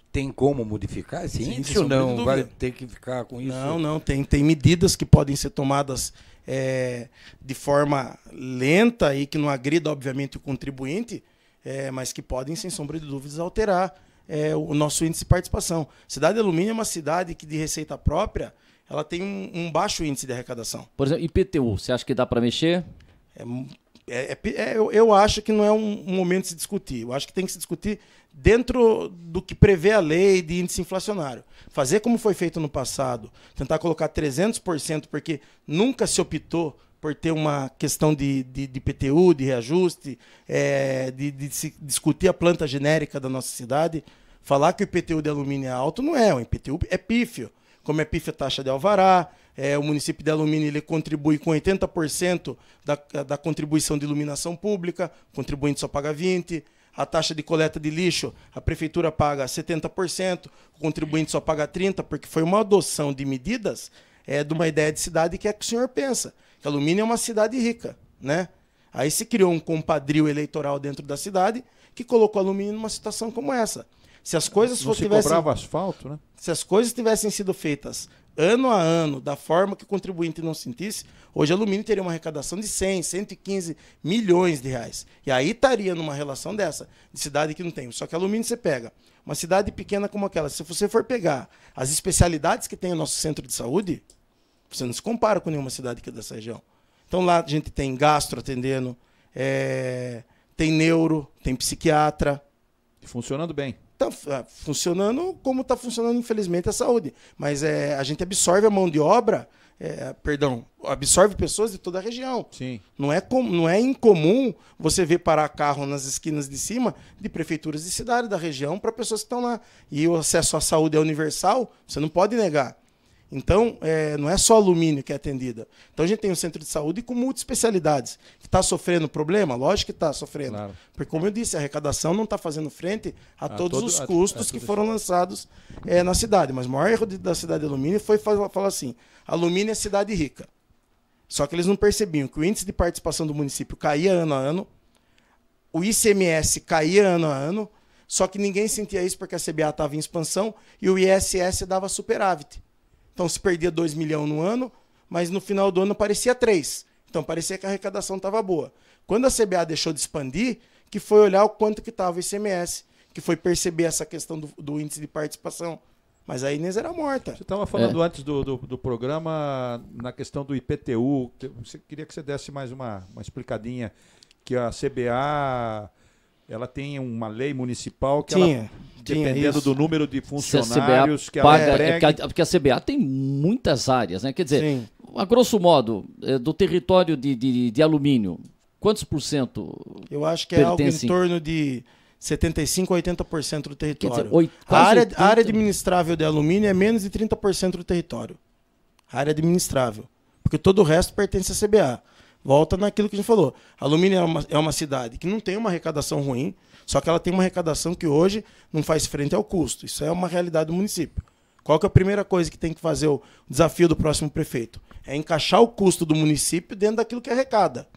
modificar esse Sim, índice sem ou sombra de não? dúvida. Vai ter que ficar com isso? Não, tem medidas que podem ser tomadas de forma lenta e que não agrida, obviamente, o contribuinte, mas que podem, sem sombra de dúvidas, alterar o nosso índice de participação. Cidade de Alumínio é uma cidade que, de receita própria, ela tem um baixo índice de arrecadação. Por exemplo, IPTU, você acha que dá para mexer? Eu acho que não é um momento de se discutir. Eu acho que tem que se discutir dentro do que prevê a lei de índice inflacionário. Fazer como foi feito no passado, tentar colocar 300%, porque nunca se optou por ter uma questão de IPTU, de reajuste, de se discutir a planta genérica da nossa cidade. Falar que o IPTU de alumínio é alto não é, o IPTU é pífio. Como é pífia a taxa de alvará, o município de Alumínio ele contribui com 80% da contribuição de iluminação pública, o contribuinte só paga 20%. A taxa de coleta de lixo, a prefeitura paga 70%, o contribuinte só paga 30%, porque foi uma adoção de medidas de uma ideia de cidade que é que o senhor pensa. Que Alumínio é uma cidade rica, né? Aí se criou um compadrio eleitoral dentro da cidade que colocou Alumínio numa situação como essa. Se as coisas cobrava asfalto, né? Se as coisas tivessem sido feitas ano a ano, da forma que o contribuinte não sentisse, hoje a Alumínio teria uma arrecadação de 100, 115 milhões de reais. E aí estaria numa relação dessa, de cidade que não tem. Só que a Alumínio você pega uma cidade pequena como aquela, se você for pegar as especialidades que tem o nosso centro de saúde, você não se compara com nenhuma cidade aqui dessa região. Então lá a gente tem gastro atendendo, tem neuro, tem psiquiatra. Funcionando bem. Está funcionando como está funcionando, infelizmente, a saúde. Mas a gente absorve a mão de obra, absorve pessoas de toda a região. Sim. Não é incomum você ver parar carro nas esquinas de cima de prefeituras de cidade da região para pessoas que estão lá. E o acesso à saúde é universal, você não pode negar. Então, não é só alumínio que é atendida. Então, a gente tem um centro de saúde com multiespecialidades. Está sofrendo problema? Lógico que está sofrendo. Claro. Porque, como eu disse, a arrecadação não está fazendo frente a todos os custos que foram lançados na cidade. Mas o maior erro da cidade de Alumínio foi falar assim, alumínio é cidade rica. Só que eles não percebiam que o índice de participação do município caía ano a ano, o ICMS caía ano a ano, só que ninguém sentia isso porque a CBA estava em expansão e o ISS dava superávit. Então se perdia 2 milhões no ano, mas no final do ano parecia 3. Então parecia que a arrecadação estava boa. Quando a CBA deixou de expandir, que foi olhar o quanto que estava o ICMS, que foi perceber essa questão do índice de participação. Mas a Inês era morta. Você estava falando antes do programa na questão do IPTU. Queria que você desse mais uma explicadinha, que a CBA ela tem uma lei municipal que dependendo do número de funcionários que ela paga, porque a CBA tem muitas áreas, né? Quer dizer, a grosso modo, do território de alumínio, quantos por cento? Eu acho que é algo em torno de 75% a 80% do território. Quer dizer, a área administrável de alumínio é menos de 30% do território. A área administrável. Porque todo o resto pertence à CBA. Volta naquilo que a gente falou. Alumínio é uma cidade que não tem uma arrecadação ruim, só que ela tem uma arrecadação que hoje não faz frente ao custo. Isso é uma realidade do município. Qual que é a primeira coisa que tem que fazer o desafio do próximo prefeito? É encaixar o custo do município dentro daquilo que arrecada.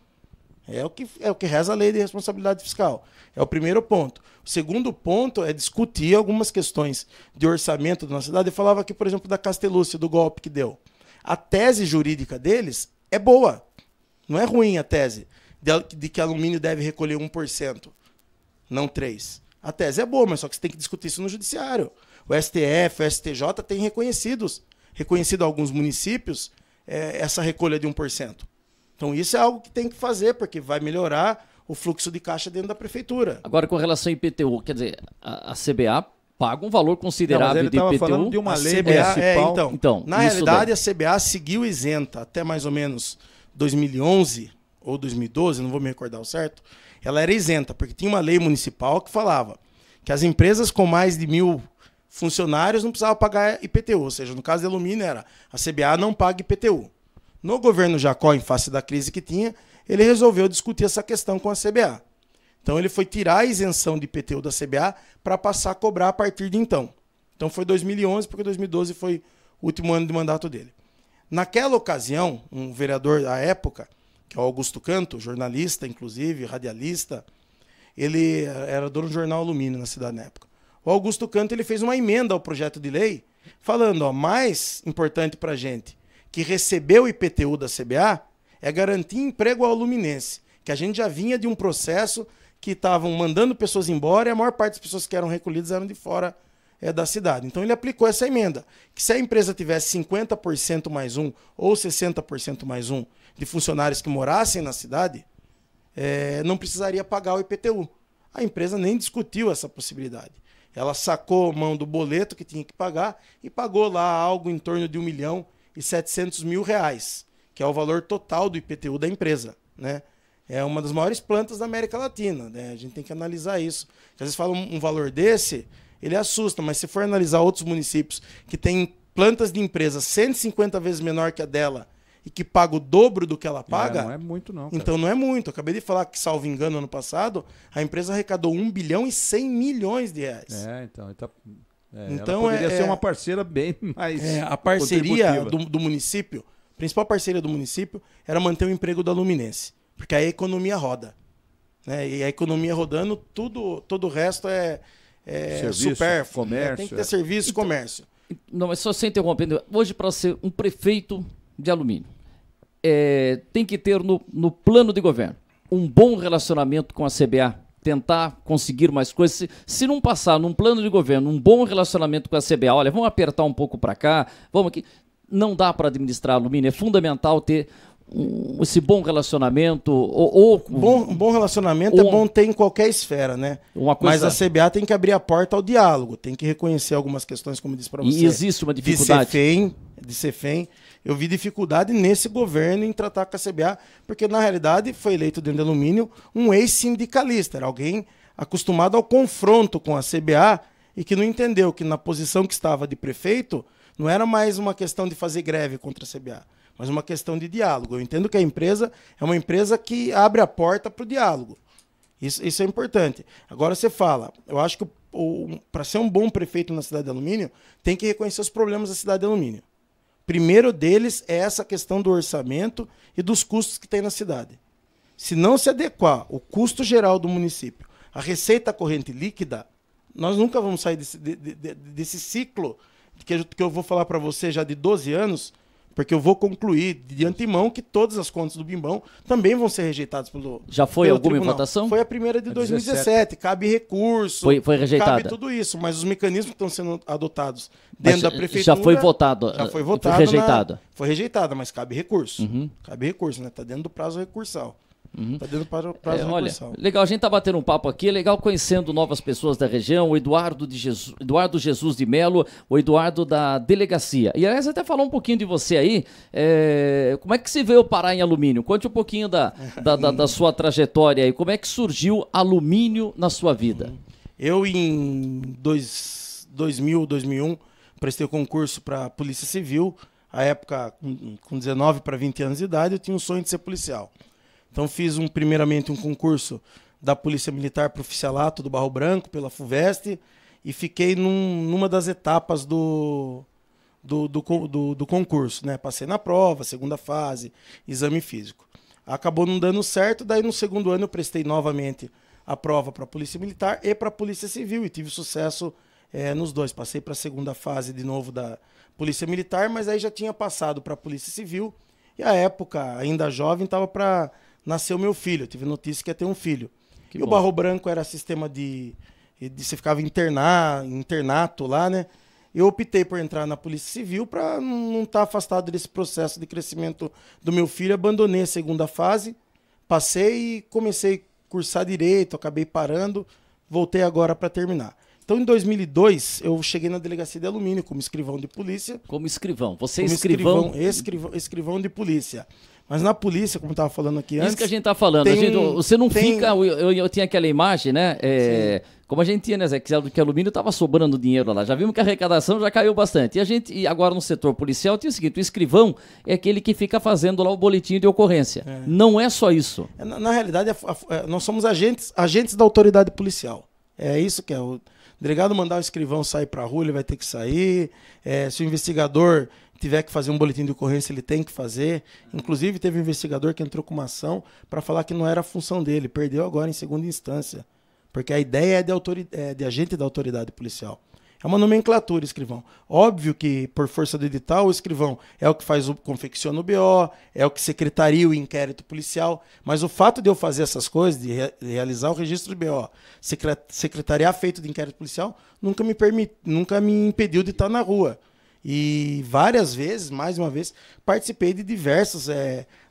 É o que reza a lei de responsabilidade fiscal. É o primeiro ponto. O segundo ponto é discutir algumas questões de orçamento da nossa cidade. Eu falava aqui, por exemplo, da Castelúcia, do golpe que deu. A tese jurídica deles é boa. Não é ruim a tese de que alumínio deve recolher 1%, não 3%. A tese é boa, mas só que você tem que discutir isso no judiciário. O STF, o STJ tem reconhecido a alguns municípios essa recolha de 1%. Então isso é algo que tem que fazer, porque vai melhorar o fluxo de caixa dentro da prefeitura. Agora, com relação ao IPTU, quer dizer, a CBA paga um valor considerável de IPTU. Falando de uma lei CBA, municipal. Então, na realidade, a CBA seguiu isenta até mais ou menos 2011 ou 2012, não vou me recordar o certo. Ela era isenta, porque tinha uma lei municipal que falava que as empresas com mais de 1.000 funcionários não precisavam pagar IPTU. Ou seja, no caso de alumínio era a CBA não paga IPTU. No governo Jacó, em face da crise que tinha, ele resolveu discutir essa questão com a CBA. Então ele foi tirar a isenção de IPTU da CBA para passar a cobrar a partir de então. Então foi 2011, porque 2012 foi o último ano de mandato dele. Naquela ocasião, um vereador da época, que é o Augusto Canto, jornalista, inclusive, radialista, ele era dono do jornal Alumínio na cidade na época. O Augusto Canto ele fez uma emenda ao projeto de lei, falando, mais importante para a gente que recebeu o IPTU da CBA é garantir emprego ao aluminense, que a gente já vinha de um processo que estavam mandando pessoas embora e a maior parte das pessoas que eram recolhidas eram de fora da cidade. Então ele aplicou essa emenda, que se a empresa tivesse 50% mais um ou 60% mais um de funcionários que morassem na cidade, não precisaria pagar o IPTU. A empresa nem discutiu essa possibilidade. Ela sacou mão do boleto que tinha que pagar e pagou lá algo em torno de R$1.700.000, que é o valor total do IPTU da empresa, né? É uma das maiores plantas da América Latina, né? A gente tem que analisar isso. Às vezes fala um valor desse, ele assusta, mas se for analisar outros municípios que têm plantas de empresas 150 vezes menor que a dela e que paga o dobro do que ela paga... Não é muito não, cara. Então não é muito. Eu acabei de falar que, salvo engano, ano passado, a empresa arrecadou R$1.100 bilhões. Então poderia ser uma parceira bem mais a parceria do município, a principal parceria do município era manter o emprego do aluminense, porque aí a economia roda, né? E a economia rodando, todo o resto serviço, supérfluo, comércio, tem que ter serviço e comércio. Não, mas só sem interrompendo, hoje para ser um prefeito de alumínio, tem que ter no plano de governo um bom relacionamento com a CBA, tentar conseguir mais coisas. Se não passar num plano de governo um bom relacionamento com a CBA, olha, vamos apertar um pouco para cá, vamos aqui, não dá para administrar alumínio, é fundamental ter esse bom relacionamento. Um bom relacionamento é bom ter em qualquer esfera, né? Mas a CBA tem que abrir a porta ao diálogo, tem que reconhecer algumas questões, como eu disse para você. E existe uma dificuldade. De CEFEM. Eu vi dificuldade nesse governo em tratar com a CBA, porque na realidade foi eleito dentro de alumínio um ex-sindicalista, era alguém acostumado ao confronto com a CBA e que não entendeu que na posição que estava de prefeito não era mais uma questão de fazer greve contra a CBA, mas uma questão de diálogo. Eu entendo que a empresa é uma empresa que abre a porta para o diálogo. Isso é importante. Agora você fala, eu acho que para ser um bom prefeito na cidade de Alumínio, tem que reconhecer os problemas da cidade de Alumínio. Primeiro deles é essa questão do orçamento e dos custos que tem na cidade. Se não se adequar o custo geral do município à receita corrente líquida, nós nunca vamos sair desse ciclo que eu vou falar para você já de 12 anos, porque eu vou concluir de antemão que todas as contas do Bimbão também vão ser rejeitadas pelo Já foi pelo alguma tribunal. votação? Foi a primeira de 2017. Cabe recurso. Foi rejeitada. Cabe tudo isso, mas os mecanismos que estão sendo adotados dentro da prefeitura... Já foi votado. Já foi votado. Foi rejeitada. Foi rejeitada, mas cabe recurso. Cabe recurso, né? Está dentro do prazo recursal. Está dentro do prazo recursal. Olha, legal, a gente está batendo um papo aqui, é legal conhecendo novas pessoas da região, o Eduardo Jesus de Melo, o Eduardo da delegacia. E aliás, até falar um pouquinho de você aí, como é que você veio parar em alumínio? Conte um pouquinho da sua trajetória aí, como é que surgiu alumínio na sua vida? Eu, em 2000, 2001, prestei concurso para a Polícia Civil. À época, com 19 para 20 anos de idade, eu tinha um sonho de ser policial. Então fiz primeiramente um concurso da Polícia Militar para oficialato do Barro Branco, pela FUVEST, e fiquei numa das etapas do concurso, né? Passei na prova, segunda fase, exame físico. Acabou não dando certo, daí no segundo ano eu prestei novamente a prova para a Polícia Militar e para a Polícia Civil, e tive sucesso nos dois. Passei para a segunda fase de novo da Polícia Militar, mas aí já tinha passado para a Polícia Civil, e à época, ainda jovem, estava para nascer o meu filho. Eu tive notícia que ia ter um filho. Que e bom. O Barro Branco era sistema você ficava internato lá, né? Eu optei por entrar na Polícia Civil para não estar afastado desse processo de crescimento do meu filho. Abandonei a segunda fase, passei e comecei a cursar Direito, acabei parando, voltei agora para terminar. Então, em 2002, eu cheguei na Delegacia de Alumínio como escrivão de polícia. Como escrivão. Você é como escrivão? Escrivão de polícia. Mas na polícia, como eu estava falando aqui antes... Isso que a gente está falando. Você não fica... Eu tinha aquela imagem, né? Como a gente tinha, né, Zé? Que alumínio estava sobrando dinheiro lá. Já vimos que a arrecadação já caiu bastante. E agora no setor policial tinha o seguinte: o escrivão é aquele que fica fazendo lá o boletim de ocorrência. Não é só isso. Na realidade, nós somos agentes da autoridade policial. É isso que é. O delegado mandar o escrivão sair para a rua, ele vai ter que sair. Se o investigador tiver que fazer um boletim de ocorrência, ele tem que fazer. Inclusive, teve um investigador que entrou com uma ação para falar que não era a função dele. Perdeu agora em segunda instância. Porque a ideia é de agente da autoridade policial. É uma nomenclatura, escrivão. Óbvio que, por força do edital, o escrivão é o que confecciona o BO, é o que secretaria o inquérito policial. Mas o fato de eu fazer essas coisas, de realizar o registro do BO, secretariar feito de inquérito policial, nunca me impediu de estar na rua. E várias vezes, mais uma vez, participei de diversas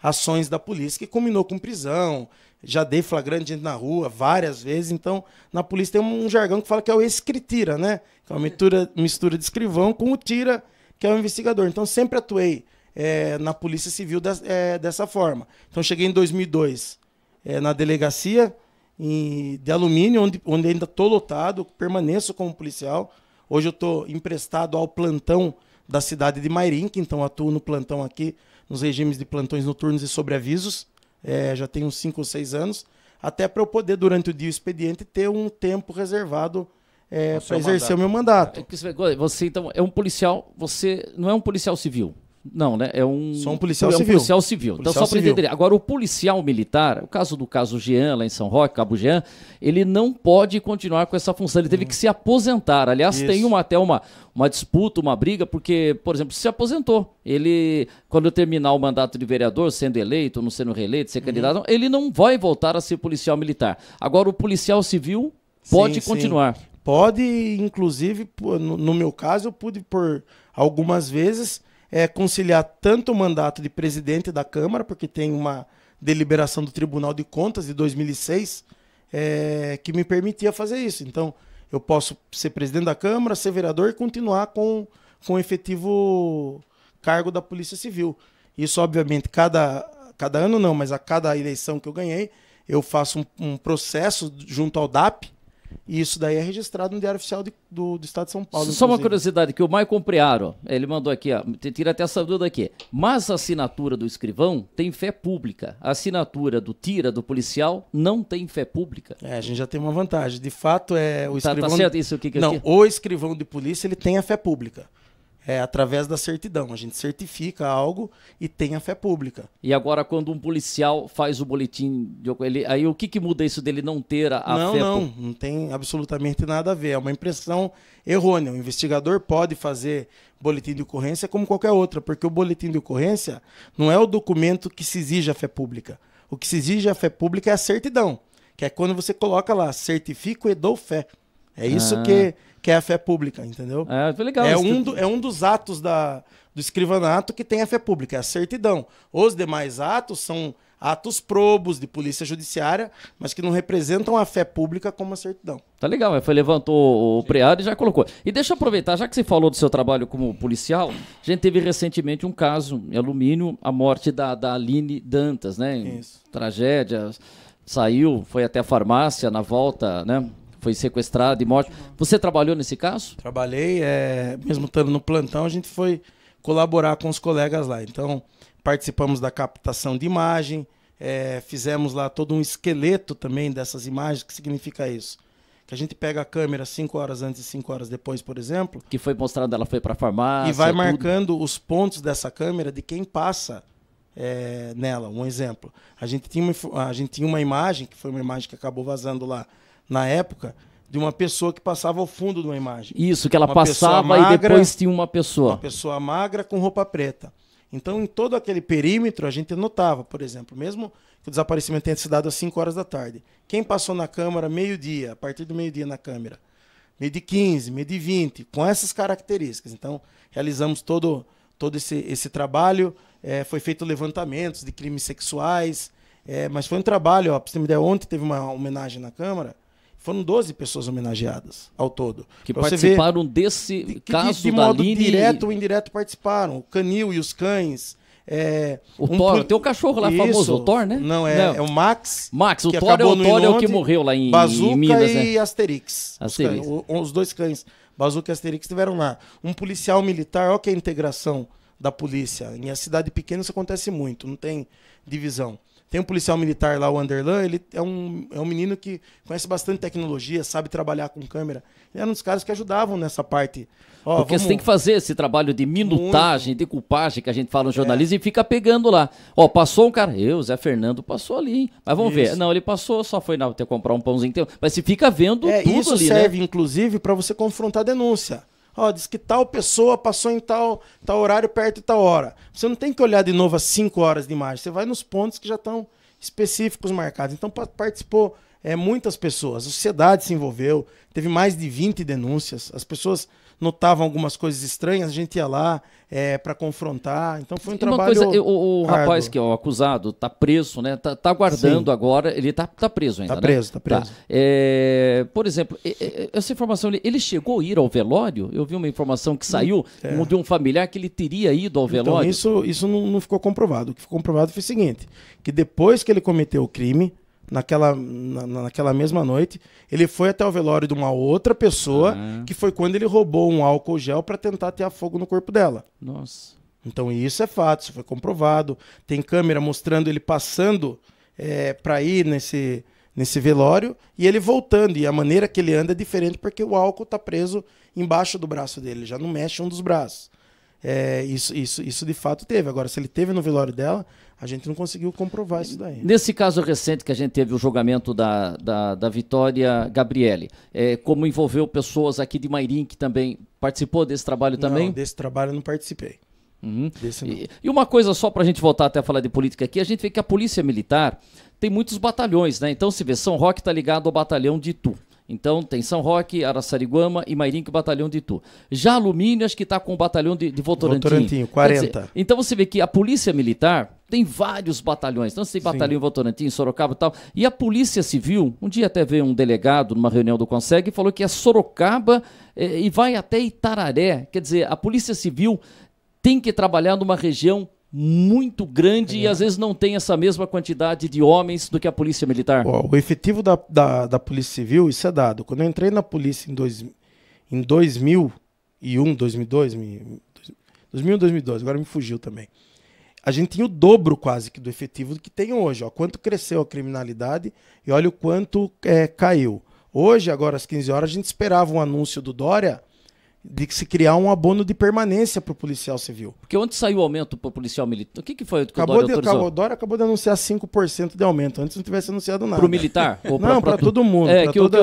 ações da polícia que culminou com prisão. Já dei flagrante gente na rua várias vezes. Então, na polícia tem um jargão que fala que é o escritira, né? Que é uma mistura de escrivão com o tira, que é o investigador. Então, sempre atuei na Polícia Civil dessa forma. Então, cheguei em 2002 na delegacia de Alumínio, onde ainda estou lotado, permaneço como policial. Hoje eu estou emprestado ao plantão da cidade de Mairinque, então atuo no plantão aqui, nos regimes de plantões noturnos e sobreavisos. Já tenho uns 5 ou 6 anos, até para eu poder, durante o dia o expediente, ter um tempo reservado para exercer o meu mandato. Você, então, é um policial, você não é um policial civil? Não, né? Sou um policial civil. Policial Então, só para entender. Agora, o policial militar, o caso Jean, lá em São Roque, Cabo Jean, ele não pode continuar com essa função. Ele teve que se aposentar. Aliás, tem até uma disputa, uma briga, porque, por exemplo, se aposentou. Ele, quando terminar o mandato de vereador, sendo eleito ou não sendo reeleito, ser candidato, ele não vai voltar a ser policial militar. Agora, o policial civil pode continuar. Sim. Pode, inclusive, no meu caso, eu pude, por algumas vezes, conciliar tanto o mandato de presidente da Câmara, porque tem uma deliberação do Tribunal de Contas de 2006 que me permitia fazer isso. Então, eu posso ser presidente da Câmara, ser vereador e continuar com o efetivo cargo da Polícia Civil. Isso, obviamente, cada ano não, mas a cada eleição que eu ganhei, eu faço um processo junto ao DAP, e isso daí é registrado no Diário Oficial do Estado de São Paulo. Só uma curiosidade, que o Maicon Prearo, ele mandou aqui, tira até essa dúvida aqui. Mas a assinatura do escrivão tem fé pública. A assinatura do do policial, não tem fé pública. A gente já tem uma vantagem. De fato, o escrivão... Tá certo isso? Não, o escrivão de polícia, ele tem a fé pública. Através da certidão. A gente certifica algo e tem a fé pública. E agora, quando um policial faz o boletim, aí o que muda isso dele não ter a fé pública? Não tem absolutamente nada a ver. É uma impressão errônea. O investigador pode fazer boletim de ocorrência como qualquer outra, porque o boletim de ocorrência não é o documento que se exige a fé pública. O que se exige a fé pública é a certidão, que é quando você coloca lá, certifico e dou fé. É isso que é a fé pública, entendeu? Foi legal. É um dos atos do escrivanato que tem a fé pública, é a certidão. Os demais atos são atos probos de polícia judiciária, mas que não representam a fé pública como a certidão. Tá legal, levantou o preado e já colocou. E deixa eu aproveitar, já que você falou do seu trabalho como policial, a gente teve recentemente um caso em Alumínio, a morte da Aline Dantas, né? Isso. Tragédia, saiu, foi até a farmácia, na volta, né? Foi sequestrado e morto. Você trabalhou nesse caso? Trabalhei, mesmo estando no plantão, a gente foi colaborar com os colegas lá. Então, participamos da captação de imagem, fizemos lá todo um esqueleto também dessas imagens. Que significa isso? Que a gente pega a câmera 5 horas antes e 5 horas depois, por exemplo. Que foi mostrado, ela foi para a farmácia. E vai marcando os pontos dessa câmera de quem passa nela. Um exemplo. A gente tinha uma imagem, que foi uma imagem que acabou vazando lá na época, de uma pessoa que passava ao fundo de uma imagem. Isso, que ela uma passava magra, e depois tinha uma pessoa. Uma pessoa magra com roupa preta. Então, em todo aquele perímetro, a gente notava, por exemplo, mesmo que o desaparecimento tenha se dado às 5 horas da tarde. Quem passou na câmera meio-dia, a partir do meio-dia na câmera? Meio de 15, meio de 20, com essas características. Então, realizamos todo esse trabalho. Foi feito levantamentos de crimes sexuais. Mas foi um trabalho, para você ter uma ideia, ontem teve uma homenagem na Câmara. Foram 12 pessoas homenageadas ao todo. Que participaram desse caso de da modo Aline direto ou indireto participaram. O Canil e os cães. O Thor, tem o cachorro lá famoso, o Thor, né? Não, é o Max. Max, o Thor é o que morreu lá em Minas, e né? Asterix. Asterix. Os dois cães, Bazooka e Asterix, estiveram lá. Um policial militar, olha que é a integração da polícia. Em a cidade pequena isso acontece muito, não tem divisão. Tem um policial militar lá, o Anderlan, ele é um menino que conhece bastante tecnologia, sabe trabalhar com câmera. Ele era um dos caras que ajudavam nessa parte. Porque você tem que fazer esse trabalho de minutagem, de culpagem, que a gente fala no jornalismo, e fica pegando lá. Passou um cara, Zé Fernando passou ali, hein? Mas vamos ver. Não, ele passou, só foi ter comprar um pãozinho. Mas você fica vendo tudo isso ali, serve, né? inclusive, para você confrontar a denúncia. Diz que tal pessoa passou em tal horário perto de tal hora. Você não tem que olhar de novo as 5 horas de imagem. Você vai nos pontos que já estão específicos marcados. Então participou muitas pessoas. A sociedade se envolveu. Teve mais de 20 denúncias. As pessoas notavam algumas coisas estranhas. A gente ia lá para confrontar. Então foi um trabalho o rapaz que é o acusado está preso, né? Tá aguardando agora. Ele tá preso ainda, Tá preso. Por exemplo, essa informação, ele chegou a ir ao velório? Eu vi uma informação que saiu de um familiar que ele teria ido ao velório. Então, isso não ficou comprovado. O que ficou comprovado foi o seguinte, que depois que ele cometeu o crime, naquela mesma noite, ele foi até o velório de uma outra pessoa, que foi quando ele roubou um álcool gel para tentar atear fogo no corpo dela. Nossa. Então isso é fato, isso foi comprovado. Tem câmera mostrando ele passando para ir nesse velório e ele voltando. E a maneira que ele anda é diferente porque o álcool está preso embaixo do braço dele, já não mexe um dos braços. Isso de fato teve. Agora, se ele teve no velório dela, a gente não conseguiu comprovar isso daí. Nesse caso recente que a gente teve o julgamento da Vitória Gabriele, como envolveu pessoas aqui de Mairim, que também participou desse trabalho também? Não, desse trabalho eu não participei. Desse não. E uma coisa só para a gente voltar até a falar de política aqui, a gente vê que a Polícia Militar tem muitos batalhões, né? Então se vê, São Roque está ligado ao batalhão de Itu. Então tem São Roque, Araçariguama e Mairim, que é o batalhão de Itu. Já Alumínio, acho que está com o batalhão de Votorantim. 40. Dizer, então você vê que a Polícia Militar tem vários batalhões. Então você tem batalhão em Votorantim, Sorocaba e tal. E a Polícia Civil, um dia até veio um delegado numa reunião do Conseg e falou que é Sorocaba e vai até Itararé. Quer dizer, a Polícia Civil tem que trabalhar numa região muito grande e às vezes não tem essa mesma quantidade de homens do que a Polícia Militar. O efetivo da Polícia Civil, isso é dado. Quando eu entrei na polícia em 2001, 2002, 2002, agora me fugiu também. A gente tinha o dobro quase que do efetivo que tem hoje. Quanto cresceu a criminalidade e olha o quanto caiu. Hoje, agora às 15 horas, a gente esperava um anúncio do Dória de que se criar um abono de permanência para o policial civil. Porque onde saiu o aumento para o policial militar? O que foi que o Dória acabou de anunciar 5% de aumento. Antes não tivesse anunciado nada. Para o militar? Não, para todo mundo.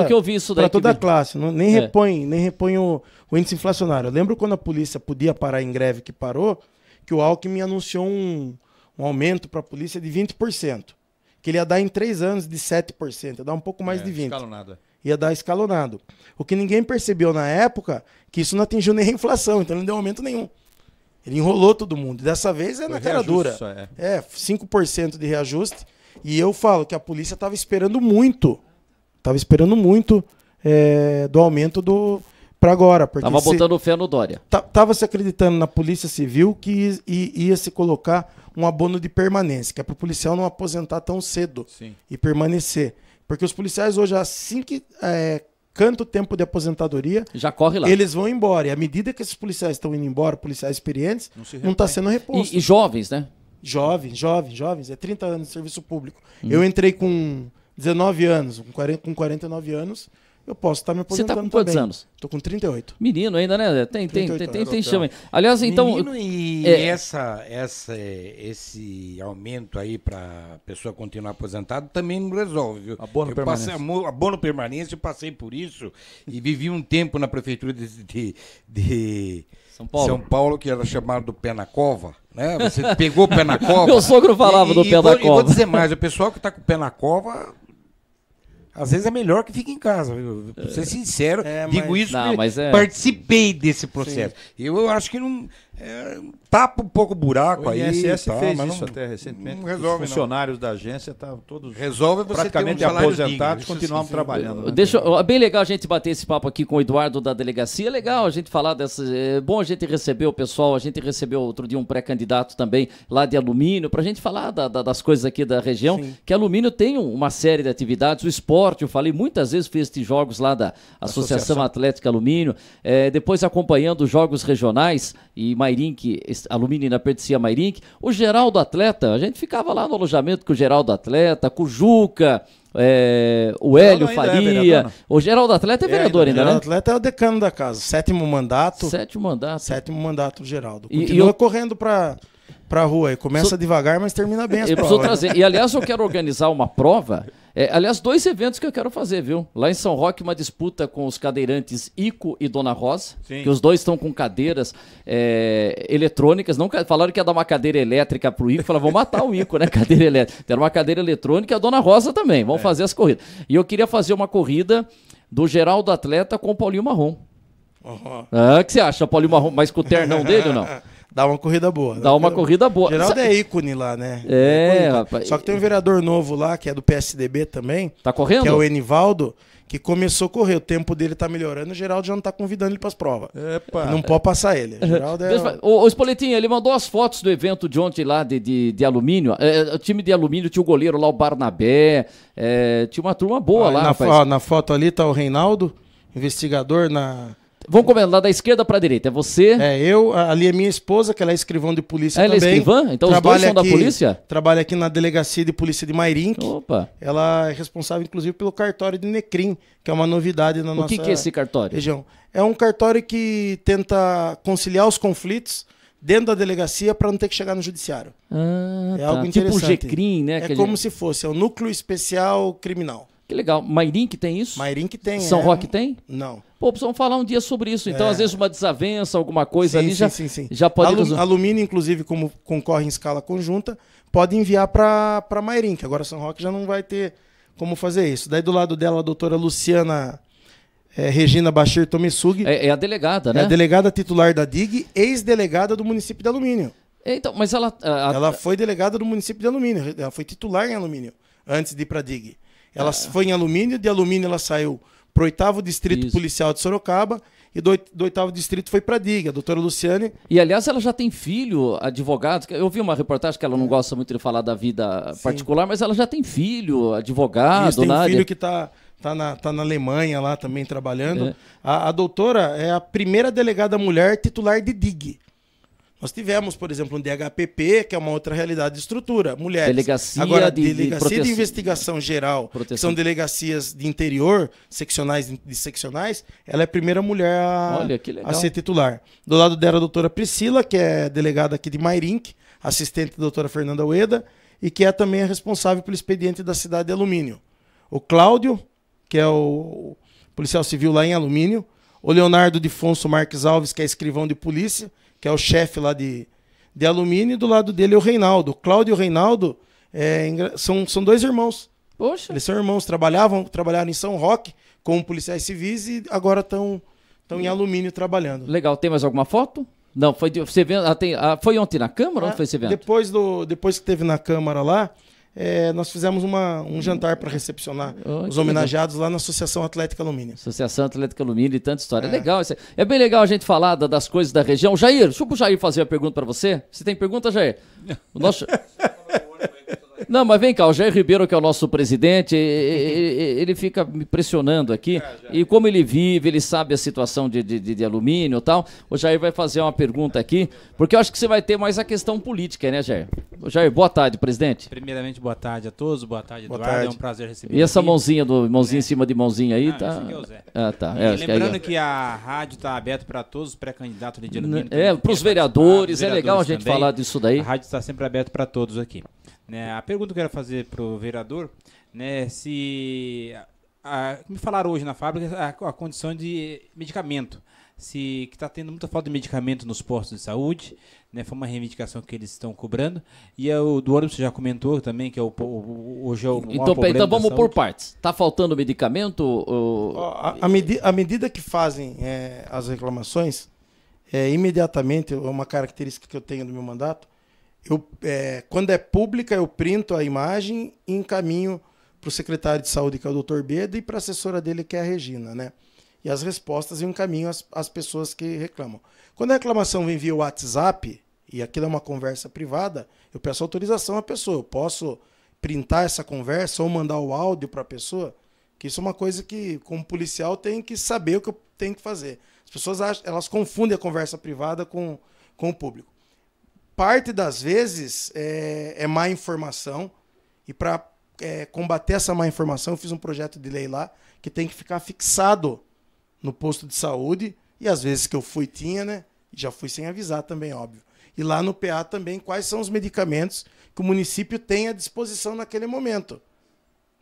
Que eu vi isso daí. Para toda a classe. Nem repõe o índice inflacionário. Eu lembro quando a polícia podia parar em greve, que parou, que o Alckmin anunciou um aumento para a polícia de 20%. Que ele ia dar em 3 anos de 7%. Ia dar um pouco mais de 20%. Escalonado. Ia dar escalonado. O que ninguém percebeu na época, que isso não atingiu nem a inflação, então não deu aumento nenhum. Ele enrolou todo mundo. Dessa vez na cara dura. 5% de reajuste. E eu falo que a polícia estava esperando muito. Do aumento para agora. Estava botando fé no Dória. Estava se acreditando na Polícia Civil que ia se colocar um abono de permanência, que é para o policial não aposentar tão cedo. Sim. E permanecer. Porque os policiais hoje, assim que canta o tempo de aposentadoria, já corre lá. Eles vão embora. E à medida que esses policiais estão indo embora, policiais experientes, não está sendo reposto. E jovens, né? Jovens, é 30 anos de serviço público. Eu entrei com 19 anos, com 49 anos, eu posso estar me Você aposentando tá com quantos também. anos? Tô com 38. Menino ainda, né? Tem 38 chama. Aliás, então... Menino, e é- esse aumento aí para a pessoa continuar aposentada também não resolve, viu? Abono permanência. Abono permanência, eu passei por isso e vivi um tempo na prefeitura de São Paulo. que era chamado do pé na cova, né? Você pegou o pé na cova. Meu sogro falava do pé da E vou cova. dizer mais, o pessoal que está com o pé na cova... Às vezes é melhor que fique em casa, viu? Pra ser sincero, digo mas- isso Não, porque mas é- participei desse processo. Eu acho que não... tapa um pouco o buraco O aí. INSS tal, fez mas isso até recentemente. não resolve, Os funcionários da agência estavam todos Resolve você praticamente ter um salário aposentados, digno, isso continuavam sim. trabalhando. né? É bem legal a gente bater esse papo aqui com o Eduardo da delegacia. É legal a gente falar dessas. É bom a gente receber o pessoal. A gente recebeu outro dia um pré-candidato também lá de alumínio, pra gente falar das coisas aqui da região. Sim. Que alumínio tem uma série de atividades. O esporte, eu falei muitas vezes, fiz estes jogos lá da Associação Atlética Alumínio. Depois acompanhando os jogos regionais e Mairink, alumínio na Perticia Mairink. O Geraldo Atleta, a gente ficava lá no alojamento com o Geraldo Atleta, com o Juca. O Hélio ainda é Faria. vereador, não? O Geraldo Atleta é vereador O ainda, Geraldo né? Atleta é o decano da casa. Sétimo mandato. Sétimo mandato. Geraldo. E Continua eu- correndo pra rua aí. Começa devagar, mas termina bem as Eu preciso provas. trazer. E aliás, eu quero organizar uma prova. Aliás, 2 eventos que eu quero fazer, viu? Lá em São Roque, uma disputa com os cadeirantes Ico e Dona Rosa, Sim. que os dois estão com cadeiras eletrônicas. Não, falaram que ia dar uma cadeira elétrica pro Ico. Falaram, vamos matar o Ico, né? Cadeira elétrica. Deram uma cadeira eletrônica e a Dona Rosa também. Vamos fazer as corridas. E eu queria fazer uma corrida do Geraldo Atleta com o Paulinho Marrom. Uhum. O que você acha, Paulinho Marrom? Mas com o ternão dele ou não? Dá uma corrida boa. Dá uma corrida boa. Geraldo é ícone lá, né? É, ícone. rapaz. Só que tem um vereador novo lá, que é do PSDB também, Tá correndo? que é o Enivaldo, que começou a correr. O tempo dele tá melhorando, o Geraldo já não tá convidando ele pras provas. Epa. Não pode passar ele. O Geraldo é... O Espoletinho, ele mandou as fotos do evento de ontem lá de alumínio. O time de alumínio tinha o goleiro lá, o Barnabé. Tinha uma turma boa lá, rapaz. Na foto ali tá o Reinaldo, investigador na... Vamos começar lá da esquerda pra direita. É você? Ali é minha esposa, que ela é escrivã de polícia Ela é também. escrivã? Então os dois são da polícia? Trabalha aqui na delegacia de polícia de Mairink. Opa. Ela é responsável, inclusive, pelo cartório de Necrim, que é uma novidade na O nossa que é esse cartório? região. É um cartório que tenta conciliar os conflitos dentro da delegacia para não ter que chegar no judiciário. É algo Tipo o interessante. GCRIM, né? É como se fosse, é o Núcleo Especial Criminal. Que legal. Mairink tem isso? Mairink tem. São Roque tem? Não. Pô, precisamos falar um dia sobre isso. Então, às vezes, uma desavença, alguma coisa ali sim. já pode resolver. Alumínio, inclusive, como concorre em escala conjunta, pode enviar para Mairink. Agora, São Roque já não vai ter como fazer isso. Daí, do lado dela, a doutora Luciana Regina Bachir Tomesug. É a delegada, né? É a delegada titular da DIG, ex-delegada do município de Alumínio. Então, mas ela... Ela foi delegada do município de Alumínio. Ela foi titular em Alumínio, antes de ir para a DIG. Ela foi em Alumínio, de Alumínio ela saiu para o 8º Distrito Isso. Policial de Sorocaba e do 8º Distrito foi para a DIG, a doutora Luciane. E, aliás, ela já tem filho, advogado. Eu vi uma reportagem que ela não gosta muito de falar da vida particular, mas ela já tem filho, advogado. Tem um Nádia. filho que tá na Alemanha lá também trabalhando. É. A doutora é a primeira delegada mulher titular de DIG. Nós tivemos, por exemplo, um DHPP, que é uma outra realidade de estrutura, mulheres. Delegacia Agora, de delegacia proteção. de investigação geral, que Proteção. são delegacias de interior, seccionais de seccionais, ela é a primeira mulher Olha, que legal. a ser titular. Do lado dela, a doutora Priscila, que é delegada aqui de Mairink, assistente da doutora Fernanda Ueda, e que é também a responsável pelo expediente da cidade de Alumínio. O Cláudio, que é o policial civil lá em Alumínio, o Leonardo Difonso Marques Alves, que é escrivão de polícia, que é o chefe lá de Alumínio, e do lado dele é o Reinaldo. O Cláudio e o Reinaldo são 2 irmãos. Poxa. Eles são irmãos, trabalharam em São Roque como policiais civis e agora estão em Alumínio trabalhando. Legal. Tem mais alguma foto? Não, foi você vendo. Foi ontem na Câmara? Onde foi esse evento? Depois que teve na Câmara lá, nós fizemos um jantar para recepcionar os que homenageados lá na Associação Atlética Alumínio. Associação Atlética Alumínio e tanta história. Legal. É bem legal a gente falar das coisas da região. Jair, deixa o Jair fazer uma pergunta para você. Você tem pergunta, Jair? O nosso... Não, mas vem cá, o Jair Ribeiro, que é o nosso presidente, ele fica me pressionando aqui. E como ele vive, ele sabe a situação de alumínio e tal. O Jair vai fazer uma pergunta aqui, porque eu acho que você vai ter mais a questão política, né, Jair? Jair, boa tarde, presidente. Primeiramente, boa tarde a todos, boa tarde, Boa Eduardo, tarde. é um prazer receber. E essa mãozinha em cima de mãozinha aí, tá... Esse aqui é o Zé. Ah, tá. E Acho que lembrando aí, que a rádio está aberta para todos os pré-candidatos de alumínio. para os vereadores, é legal a gente falar disso daí. A rádio está sempre aberta para todos aqui. Né, a pergunta que eu quero fazer para o vereador, né, se... me falaram hoje na fábrica a condição de medicamento. Que está tendo muita falta de medicamento nos postos de saúde, né? Foi uma reivindicação que eles estão cobrando. E o do ônibus você já comentou também, que é hoje é o maior Então, problema então vamos da por saúde. partes. Está faltando medicamento? À medida que fazem as reclamações, imediatamente, uma característica que eu tenho do meu mandato, quando é pública, eu printo a imagem e encaminho para o secretário de saúde, que é o Dr. Beda, e para a assessora dele, que é a Regina, né? E as respostas eu encaminho às pessoas que reclamam. Quando a reclamação vem via WhatsApp, e aquilo é uma conversa privada, eu peço autorização à pessoa. Eu posso printar essa conversa ou mandar o áudio para a pessoa, que isso é uma coisa que, como policial, tem que saber o que eu tenho que fazer. As pessoas elas confundem a conversa privada com o público. Parte das vezes é má informação, e para combater essa má informação, eu fiz um projeto de lei lá que tem que ficar fixado no posto de saúde, e às vezes que eu fui tinha, né? Já fui sem avisar também, óbvio. E lá no PA também, quais são os medicamentos que o município tem à disposição naquele momento,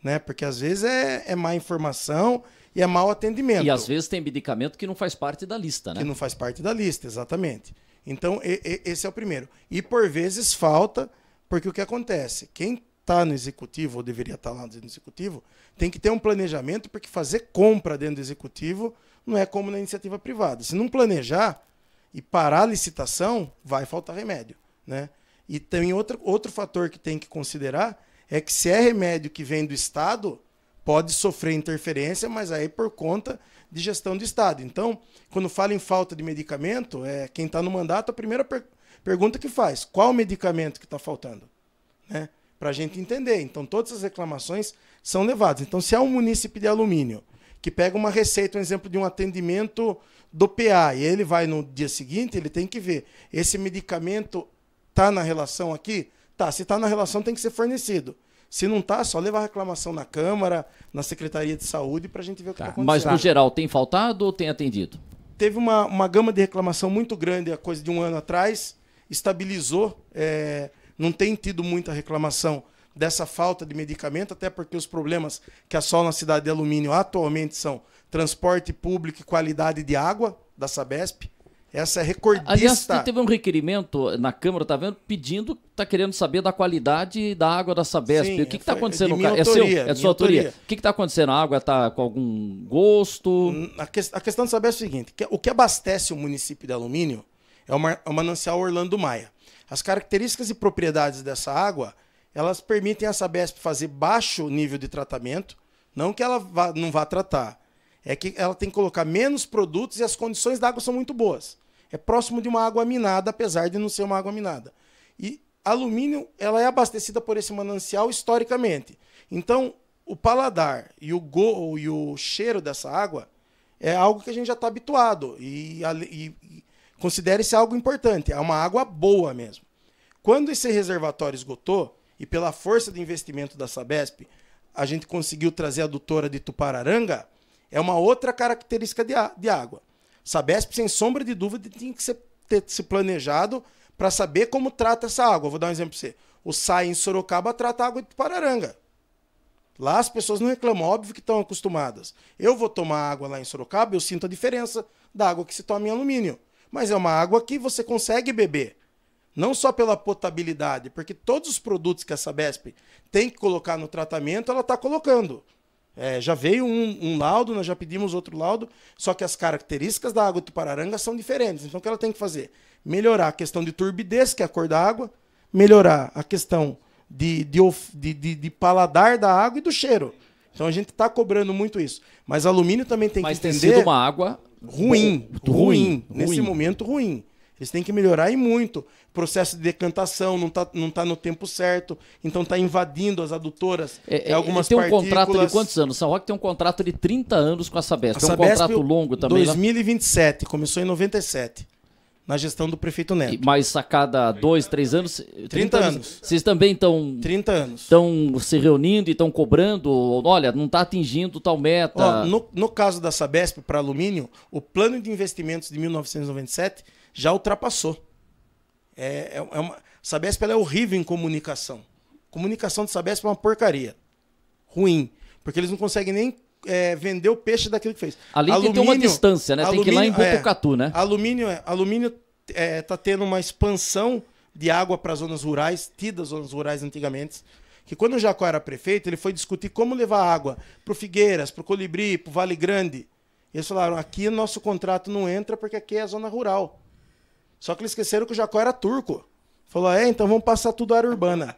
né? Porque às vezes é má informação e é mau atendimento. E às vezes tem medicamento que não faz parte da lista, né? Que não faz parte da lista, exatamente. Então, esse é o primeiro. E por vezes falta, porque o que acontece? Quem está no executivo, ou deveria estar lá no executivo, tem que ter um planejamento, porque fazer compra dentro do executivo não é como na iniciativa privada. Se não planejar e parar a licitação, vai faltar remédio, né? E tem outro fator que tem que considerar, é que se é remédio que vem do Estado, pode sofrer interferência, mas aí por conta de gestão do Estado. Então, quando fala em falta de medicamento, quem está no mandato, a primeira pergunta que faz, qual medicamento que está faltando? Né? Para a gente entender. Então, todas as reclamações são levadas. Então, se há um munícipe de alumínio que pega uma receita, um exemplo de um atendimento do PA, e ele vai no dia seguinte, ele tem que ver, esse medicamento está na relação aqui? Tá, se está na relação, tem que ser fornecido. Se não está, só levar a reclamação na Câmara, na Secretaria de Saúde, para a gente ver o que está acontecendo. Mas, no geral, tem faltado ou tem atendido? Teve uma gama de reclamação muito grande, a coisa de um ano atrás, estabilizou, não tem tido muita reclamação dessa falta de medicamento, até porque os problemas que assolam a cidade de Alumínio atualmente são transporte público e qualidade de água da Sabesp. Essa é recordista. Aliás, teve um requerimento na Câmara, tá vendo? Pedindo, tá querendo saber da qualidade da água da Sabesp. Sim, o que está acontecendo? É seu? É de sua autoria. O que está acontecendo? A água está com algum gosto? A questão da Sabesp é o seguinte, o que abastece o município de Alumínio é o manancial Orlando Maia. As características e propriedades dessa água, elas permitem a Sabesp fazer baixo nível de tratamento, não que ela não vá tratar, é que ela tem que colocar menos produtos e as condições da água são muito boas. É próximo de uma água minada, apesar de não ser uma água minada. E Alumínio, ela é abastecida por esse manancial historicamente. Então, o paladar e o cheiro dessa água é algo que a gente já está habituado. E considere-se algo importante. É uma água boa mesmo. Quando esse reservatório esgotou, e pela força de investimento da Sabesp, a gente conseguiu trazer a adutora de Tupararanga, é uma outra característica de água. Sabesp, sem sombra de dúvida, tinha que ter se planejado para saber como trata essa água. Eu vou dar um exemplo para você. O SAI em Sorocaba trata a água de Tupararanga. Lá as pessoas não reclamam, óbvio que estão acostumadas. Eu vou tomar água lá em Sorocaba, eu sinto a diferença da água que se toma em Alumínio. Mas é uma água que você consegue beber. Não só pela potabilidade, porque todos os produtos que a Sabesp tem que colocar no tratamento, ela está colocando. Já veio um laudo, nós já pedimos outro laudo, só que as características da água de Tupararanga são diferentes. Então o que ela tem que fazer? Melhorar a questão de turbidez, que é a cor da água, melhorar a questão de paladar da água e do cheiro. Então a gente está cobrando muito isso. Mas Alumínio também tem que entender... Mas tem sido uma água ruim. Nesse momento, ruim. Eles têm que melhorar e muito. Processo de decantação não tá no tempo certo, então está invadindo as adutoras algumas tem um partículas. Contrato de quantos anos? São Roque tem um contrato de 30 anos com a Sabesp. É um Sabesp, contrato longo também. 2027, começou em 97. na gestão do prefeito Neto. Mas a cada 2, 3 anos... 30 anos. Vocês também estão 30 anos. se reunindo e estão cobrando, olha, não está atingindo tal meta. Ó, no caso da Sabesp para alumínio, o plano de investimentos de 1997 já ultrapassou. Sabesp ela é horrível em comunicação. Comunicação de Sabesp é uma porcaria. Ruim. Porque eles não conseguem nem vender o peixe daquilo que fez. Ali tem uma distância, né? Tem que ir lá em Botucatu, né? Alumínio tá tendo uma expansão de água para zonas rurais, tidas zonas rurais antigamente, que quando o Jacó era prefeito, ele foi discutir como levar água para o Figueiras, para o Colibri, para o Vale Grande. E eles falaram, aqui nosso contrato não entra porque aqui é a zona rural. Só que eles esqueceram que o Jacó era turco. Falou, então vamos passar tudo área urbana.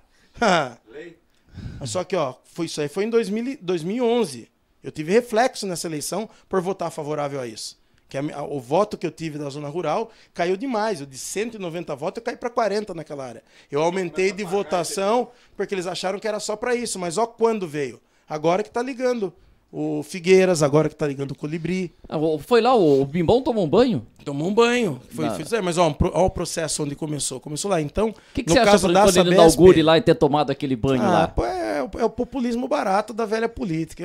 Só que, isso aí foi em 2011. Eu tive reflexo nessa eleição por votar favorável a isso. Que o voto que eu tive da zona rural caiu demais. Eu de 190 votos, eu caí para 40 naquela área. Eu aumentei de votação porque eles acharam que era só para isso. Mas quando veio. Agora que está ligando o Figueiras, agora que está ligando o Colibri. Foi lá, o Bimbom tomou um banho? Tomou um banho. Mas olha o processo onde começou. Começou lá. Então, o que você acha quando ele inaugure lá e ter tomado aquele banho lá? Pô, é o populismo barato da velha política.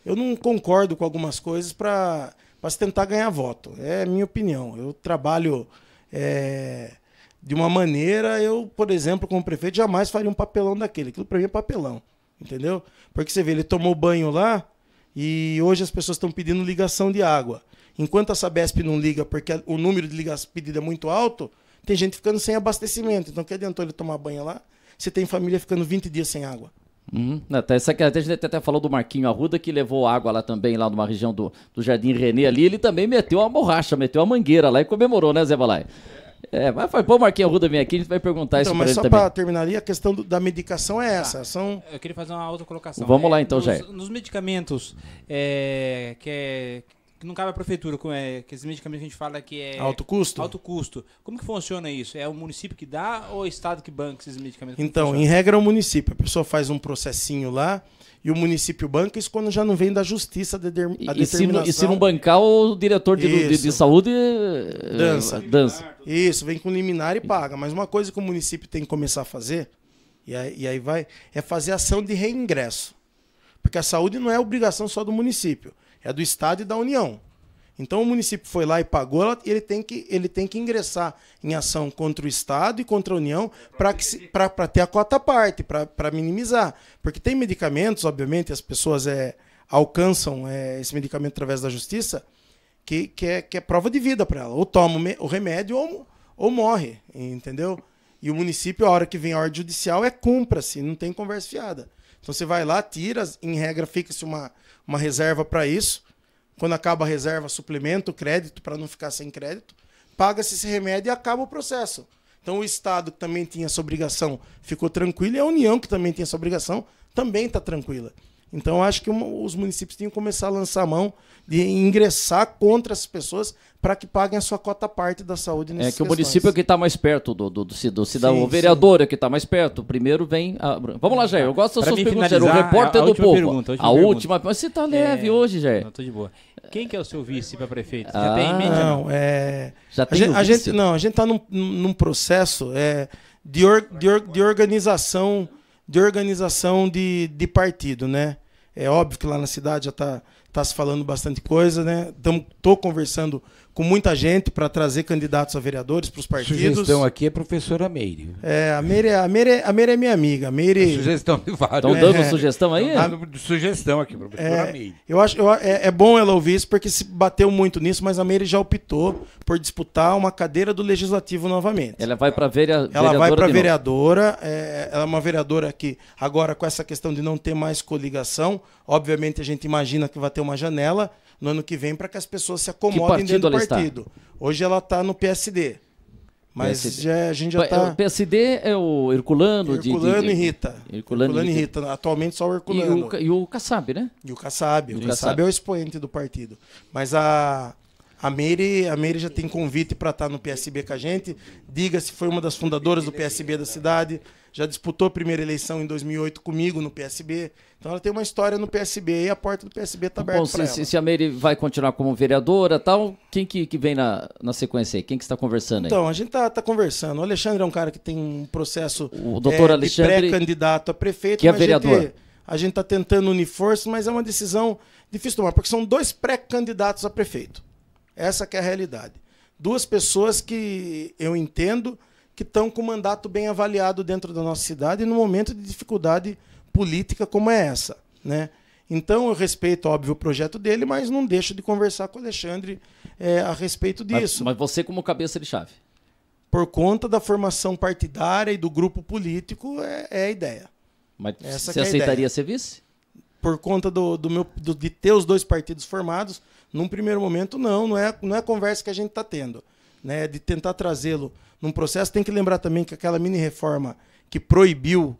Eu não concordo com algumas coisas para se tentar ganhar voto. É a minha opinião. Eu trabalho de uma maneira, por exemplo, como prefeito, jamais faria um papelão daquele. Aquilo para mim é papelão. Entendeu? Porque você vê, ele tomou banho lá e hoje as pessoas estão pedindo ligação de água. Enquanto a Sabesp não liga porque o número de ligação pedida é muito alto, tem gente ficando sem abastecimento. Então, que adiantou ele tomar banho lá? Você tem família ficando 20 dias sem água. A gente até falou do Marquinho Arruda, que levou água lá também, lá numa região do Jardim Renê ali. Ele também meteu a borracha, meteu a mangueira lá e comemorou, né, Zé Balai? Mas foi bom o Marquinho Arruda vir aqui, a gente vai perguntar isso pra ele também. Mas só para terminar ali, a questão da medicação é essa. Eu queria fazer uma outra colocação. Vamos lá então, Jair. Nos medicamentos que não cabe à prefeitura, que esses medicamentos que a gente fala que é... Alto custo? Alto custo. Como que funciona isso? É o município que dá ou é o estado que banca esses medicamentos? Então, em regra é o município. A pessoa faz um processinho lá e o município banca, isso quando já não vem da justiça a determinação. E se não bancar, o diretor de saúde dança. Isso, vem com liminar e paga. Mas uma coisa que o município tem que começar a fazer, e aí vai, é fazer ação de reingresso. Porque a saúde não é obrigação só do município, é do Estado e da União. Então o município foi lá e pagou, ele tem que ingressar em ação contra o Estado e contra a União para ter a cota à parte, para minimizar. Porque tem medicamentos, obviamente, as pessoas alcançam esse medicamento através da justiça, que é prova de vida para ela. Ou toma o remédio ou morre, entendeu? E o município, a hora que vem a ordem judicial, cumpra-se, não tem conversa fiada. Então você vai lá, tira, em regra fica-se uma reserva para isso. Quando acaba a reserva, suplementa o crédito para não ficar sem crédito. Paga-se esse remédio e acaba o processo. Então o Estado, que também tinha essa obrigação, ficou tranquilo, e a União, que também tinha essa obrigação, também está tranquila. Então eu acho que os municípios tinham que começar a lançar a mão de ingressar contra as pessoas para que paguem a sua cota à parte da saúde nessas questões. O município é que está mais perto do cidadão. O vereador é que está mais perto. Primeiro vem... Vamos lá, Jair. Eu gosto das suas perguntas, Jair. O repórter do povo. A última. Mas você está leve hoje, Jair. Não, estou de boa. Quem que é o seu vice para prefeito? Já tem em mente? Não, Já tem a gente está num processo de organização de partido, né? É óbvio que lá na cidade já está se falando bastante coisa, né? Estou conversando com muita gente para trazer candidatos a vereadores para os partidos. A sugestão aqui é a professora Meire. A Meire é minha amiga. Sugestão de vários. Estão dando sugestão aí? Sugestão aqui, professora Meire. Eu acho é bom ela ouvir isso, porque se bateu muito nisso, mas a Meire já optou por disputar uma cadeira do Legislativo novamente. Ela vai para vereadora. Ela vai para vereadora. Ela é uma vereadora que, agora, com essa questão de não ter mais coligação, obviamente a gente imagina que vai ter uma janela no ano que vem para que as pessoas se acomodem dentro do partido. Hoje ela está no PSD. Mas a gente já está... O PSD é o Herculano e Rita. Herculano e Rita. Atualmente só o Herculano. E o Kassab, né? E o Kassab. O Kassab é o expoente do partido. Mas a A Meire já tem convite para estar no PSB com a gente. Diga-se, foi uma das fundadoras do PSB da cidade. Já disputou a primeira eleição em 2008 comigo no PSB. Então ela tem uma história no PSB e a porta do PSB está aberta para ela. Se a Meire vai continuar como vereadora tal, quem que vem na sequência aí? Quem que está conversando aí? Então, a gente tá conversando. O Alexandre é um cara que tem um processo O doutor de Alexandre, pré-candidato a prefeito. que é mas vereador. A gente está tentando unir forças, mas é uma decisão difícil de tomar, porque são 2 pré-candidatos a prefeito. Essa que é a realidade. 2 pessoas que eu entendo que estão com o mandato bem avaliado dentro da nossa cidade no momento de dificuldade política como é essa, né? Então eu respeito, óbvio, o projeto dele, mas não deixo de conversar com o Alexandre a respeito disso. Mas você como cabeça de chave. Por conta da formação partidária e do grupo político, é a ideia. Mas Essa você que é a aceitaria ideia. ser vice? Por conta de ter os 2 partidos formados, num primeiro momento, não é a conversa que a gente está tendo, né? De tentar trazê-lo num processo. Tem que lembrar também que aquela mini-reforma que proibiu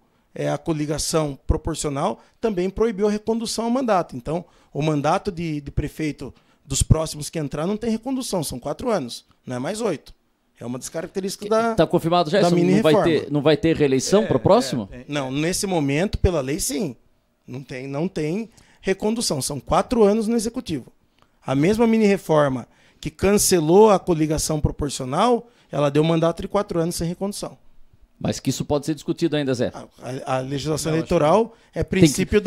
a coligação proporcional também proibiu a recondução ao mandato. Então, o mandato de prefeito dos próximos que entrar não tem recondução, são 4 anos, não é mais 8. É uma das características da Está confirmado já da isso? mini-reforma. Não vai ter reeleição para o próximo? Não, nesse momento, pela lei, sim. Não tem recondução. São 4 anos no executivo. A mesma mini-reforma que cancelou a coligação proporcional, ela deu mandato de 4 anos sem recondução. Mas que isso pode ser discutido ainda, Zé. A legislação eleitoral é princípio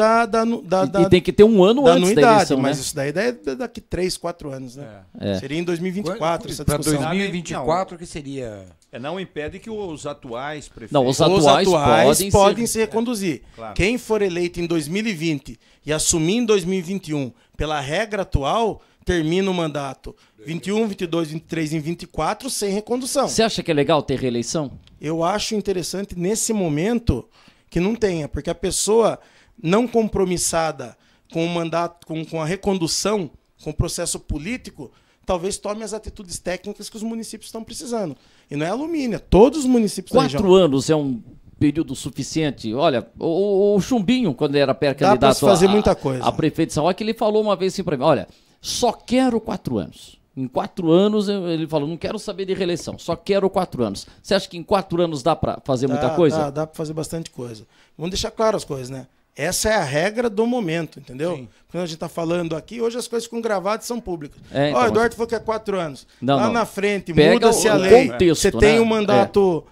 E tem que ter um ano da antes da anuidade, eleição, mas né? isso daí é daqui 3, 4 anos, né? É. Seria em 2024 essa Para discussão. 2024 que seria... Não impede que os atuais prefeitos... Não, os Os atuais podem se reconduzir. Claro. Quem for eleito em 2020 e assumir em 2021 pela regra atual, termina o mandato 21, 22, 23 e 24 sem recondução. Você acha que é legal ter reeleição? Eu acho interessante nesse momento que não tenha, porque a pessoa não compromissada com o mandato, com a recondução, com o processo político, talvez tome as atitudes técnicas que os municípios estão precisando. E não é alumínio, é todos os municípios da região. 4 anos é um período suficiente. Olha, o Chumbinho, quando ele era pré-candidato Dá pra se fazer muita coisa. a prefeito de São Roque, ele falou uma vez assim para mim, olha, só quero 4 anos. Em 4 anos, ele falou, não quero saber de reeleição, só quero 4 anos. Você acha que em 4 anos dá para fazer muita coisa? Dá para fazer bastante coisa. Vamos deixar claro as coisas, né? Essa é a regra do momento, entendeu? Sim. Quando a gente está falando aqui, hoje as coisas ficam gravadas e são públicas. Então, o Eduardo falou que é 4 anos. Não, Lá não. na frente, Pega muda-se o a lei. contexto, Você né? tem um mandato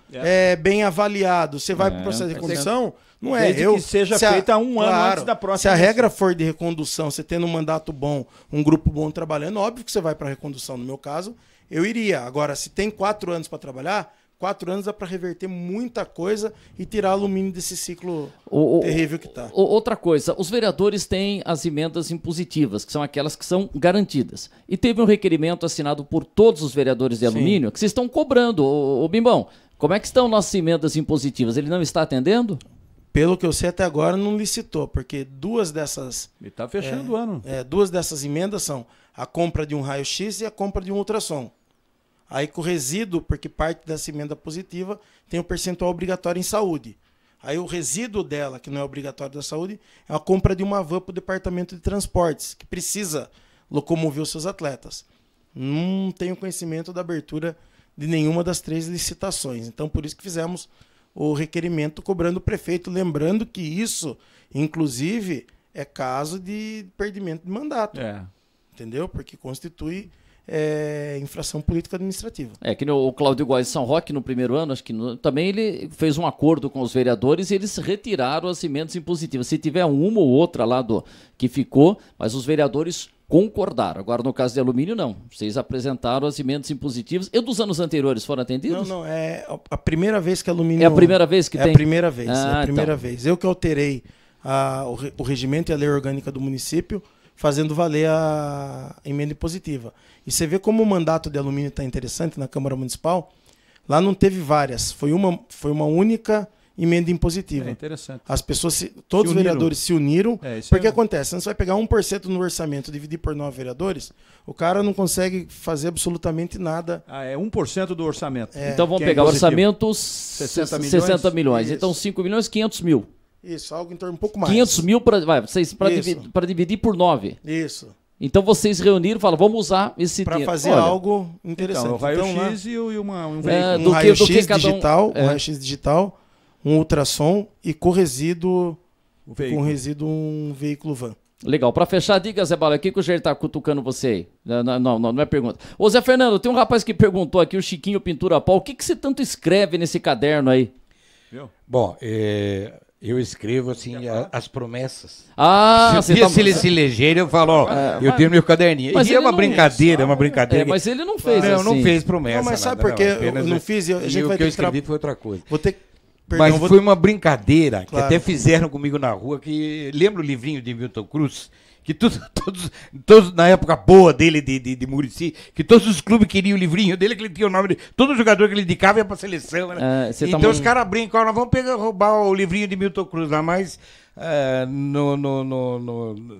bem avaliado, você vai para o processo de recondução. Não é Desde que seja feita um ano antes da próxima Se a eleição. regra for de recondução, você tendo um mandato bom, um grupo bom trabalhando, óbvio que você vai para a recondução. No meu caso, eu iria. Agora, se tem 4 anos para trabalhar, 4 anos dá para reverter muita coisa e tirar alumínio desse ciclo terrível que está. Outra coisa, os vereadores têm as emendas impositivas, que são aquelas que são garantidas. E teve um requerimento assinado por todos os vereadores de alumínio que vocês estão cobrando. Ô Bimbão, como é que estão nossas emendas impositivas? Ele não está atendendo? Pelo que eu sei até agora, não licitou, porque 2 dessas... Ele está fechando o ano. 2 dessas emendas são a compra de um raio-x e a compra de um ultrassom. Aí com o resíduo, porque parte dessa emenda positiva tem o percentual obrigatório em saúde. Aí o resíduo dela, que não é obrigatório da saúde, é a compra de uma van para o departamento de transportes, que precisa locomover os seus atletas. Não tenho conhecimento da abertura de nenhuma das 3 licitações. Então, por isso que fizemos o requerimento cobrando o prefeito, lembrando que isso, inclusive, é caso de perdimento de mandato. Entendeu? Porque constitui infração política administrativa. Que o Cláudio Góes de São Roque, no primeiro ano, acho que também ele fez um acordo com os vereadores e eles retiraram as emendas impositivas. Se tiver uma ou outra lá que ficou, mas os vereadores concordaram. Agora, no caso de alumínio, não. Vocês apresentaram as emendas impositivas. E dos anos anteriores foram atendidos? Não, é a primeira vez que alumínio... É a primeira vez que tem? É a primeira vez, então. vez. Eu que alterei o regimento e a lei orgânica do município, fazendo valer a emenda impositiva. E você vê como o mandato de alumínio está interessante na Câmara Municipal. Lá não teve várias, foi uma única emenda impositiva. É interessante. As pessoas, todos os vereadores se uniram, porque acontece, você vai pegar 1% no orçamento, dividir por 9 vereadores, o cara não consegue fazer absolutamente nada. É 1% do orçamento. Então vamos pegar o orçamento 60 milhões. Isso. Então 5 milhões, 500 mil. Isso, algo em torno um pouco mais. 500 mil para dividir por 9. Isso. Então vocês reuniram e falaram, vamos usar esse Para dinheiro. fazer Olha, algo interessante. Então, o raio-x e um É, veículo. do Um que raio-x cada um- digital, é. um raio-x digital, um ultrassom e com resíduo, O veículo. um veículo van. Legal. Para fechar, diga, Zé Bala, o que o Jair tá cutucando você aí? Não é pergunta. Ô, Zé Fernando, tem um rapaz que perguntou aqui, o Chiquinho Pintura Pau, o que você tanto escreve nesse caderno aí? Viu? Bom, eu escrevo assim as promessas. Ah, Se eles se elegerem, eu falo, ó, eu tenho meu caderninho. mas E é ele uma não- brincadeira, é uma brincadeira. mas ele não fez Não, assim. não fez promessa. Não, mas sabe nada, por quê? apenas Eu não fiz, a gente o vai que eu ter que tra- escrevi foi outra coisa. Vou ter perdão, Mas vou- foi uma brincadeira que Claro. até fizeram comigo na rua, que lembra o livrinho de Milton Cruz? Que todos na época boa dele, de Muricy, que todos os clubes queriam o livrinho dele, que ele tinha o nome de. Todo jogador que ele indicava ia pra seleção, né? Você tá Então os muito- caras brincam, nós vamos roubar o livrinho de Milton Cruz lá, mas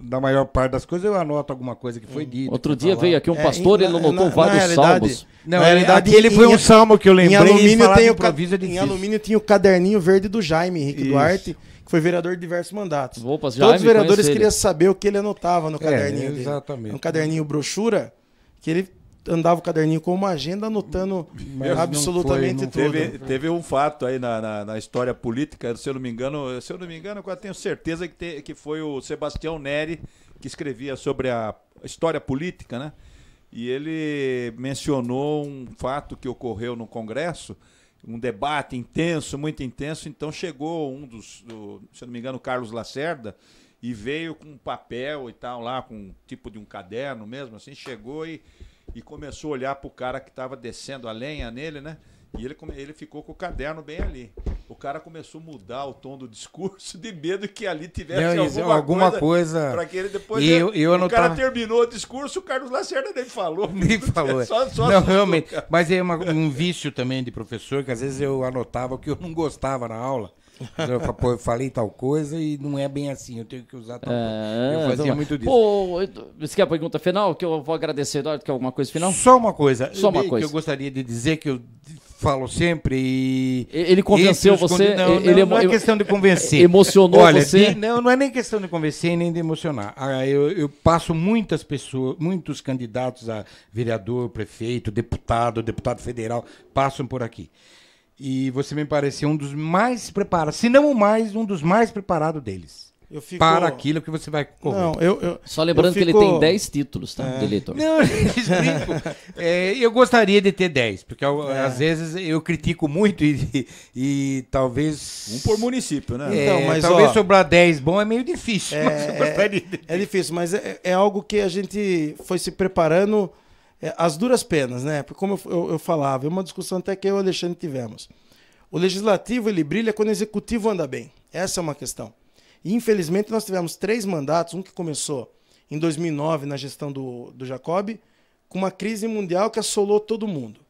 na maior parte das coisas eu anoto alguma coisa que foi dito. Outro foi dia falado. veio aqui um pastor, ele anotou na vários realidade- salmos. Não, na realidade, aquele foi um salmo que eu lembrei. Em alumínio, falar tem de o improviso é em difícil. alumínio tinha o caderninho verde do Jaime Henrique Isso. Duarte, que foi vereador de diversos mandatos. Opa, Todos Jaime, os vereadores conheço ele. queriam saber o que ele anotava no caderninho dele. exatamente. Um caderninho brochura, que ele andava o caderninho com uma agenda anotando Mas não absolutamente foi, não tudo. Teve um fato aí na história política, se eu não me engano, eu tenho certeza que foi o Sebastião Neri que escrevia sobre a história política, né? E ele mencionou um fato que ocorreu no Congresso, um debate intenso, muito intenso. Então chegou se eu não me engano, Carlos Lacerda, e veio com um papel e tal lá, com um tipo de um caderno mesmo, assim, chegou e começou a olhar para o cara que estava descendo a lenha nele, né? E ele ficou com o caderno bem ali. O cara começou a mudar o tom do discurso de medo que ali tivesse Não, isso, alguma coisa. para que ele depois... E eu o cara anotava- terminou o discurso, o Carlos Lacerda nem falou. Nem falou. Só Não, assustou, realmente. cara. Mas é um vício também de professor, que às vezes eu anotava o que eu não gostava na aula. Eu falei tal coisa e não é bem assim, eu tenho que usar tal coisa. Eu fazia muito disso. Pô, você quer a pergunta final? Que eu vou agradecer, Eduardo, quer alguma coisa final? Só uma coisa. Só uma que coisa. eu gostaria de dizer, que eu falo sempre e... Ele convenceu Entre os você? Não, Ele não é questão de convencer. Emocionou Olha, você? não é nem questão de convencer nem de emocionar. Eu passo muitas pessoas, muitos candidatos a vereador, prefeito, deputado federal, passam por aqui. E você me pareceu um dos mais preparados, se não o mais, um dos mais preparados deles. Eu fico- Para aquilo que você vai correr. Não, eu Só lembrando eu que ele fico- tem 10 títulos, tá? De eleitor. Não, eles brincam. Eu gostaria de ter 10, porque às vezes eu critico muito e talvez... Um por município, né? Então, mas, talvez ó, sobrar 10 bom é meio difícil. mas eu gostaria de... É difícil, mas é algo que a gente foi se preparando às duras penas, né? Porque como eu falava, é uma discussão até que eu e o Alexandre tivemos. O legislativo, ele brilha quando o executivo anda bem. Essa é uma questão. E, infelizmente, nós tivemos 3 mandatos, um que começou em 2009, na gestão do Jacob, com uma crise mundial que assolou todo mundo.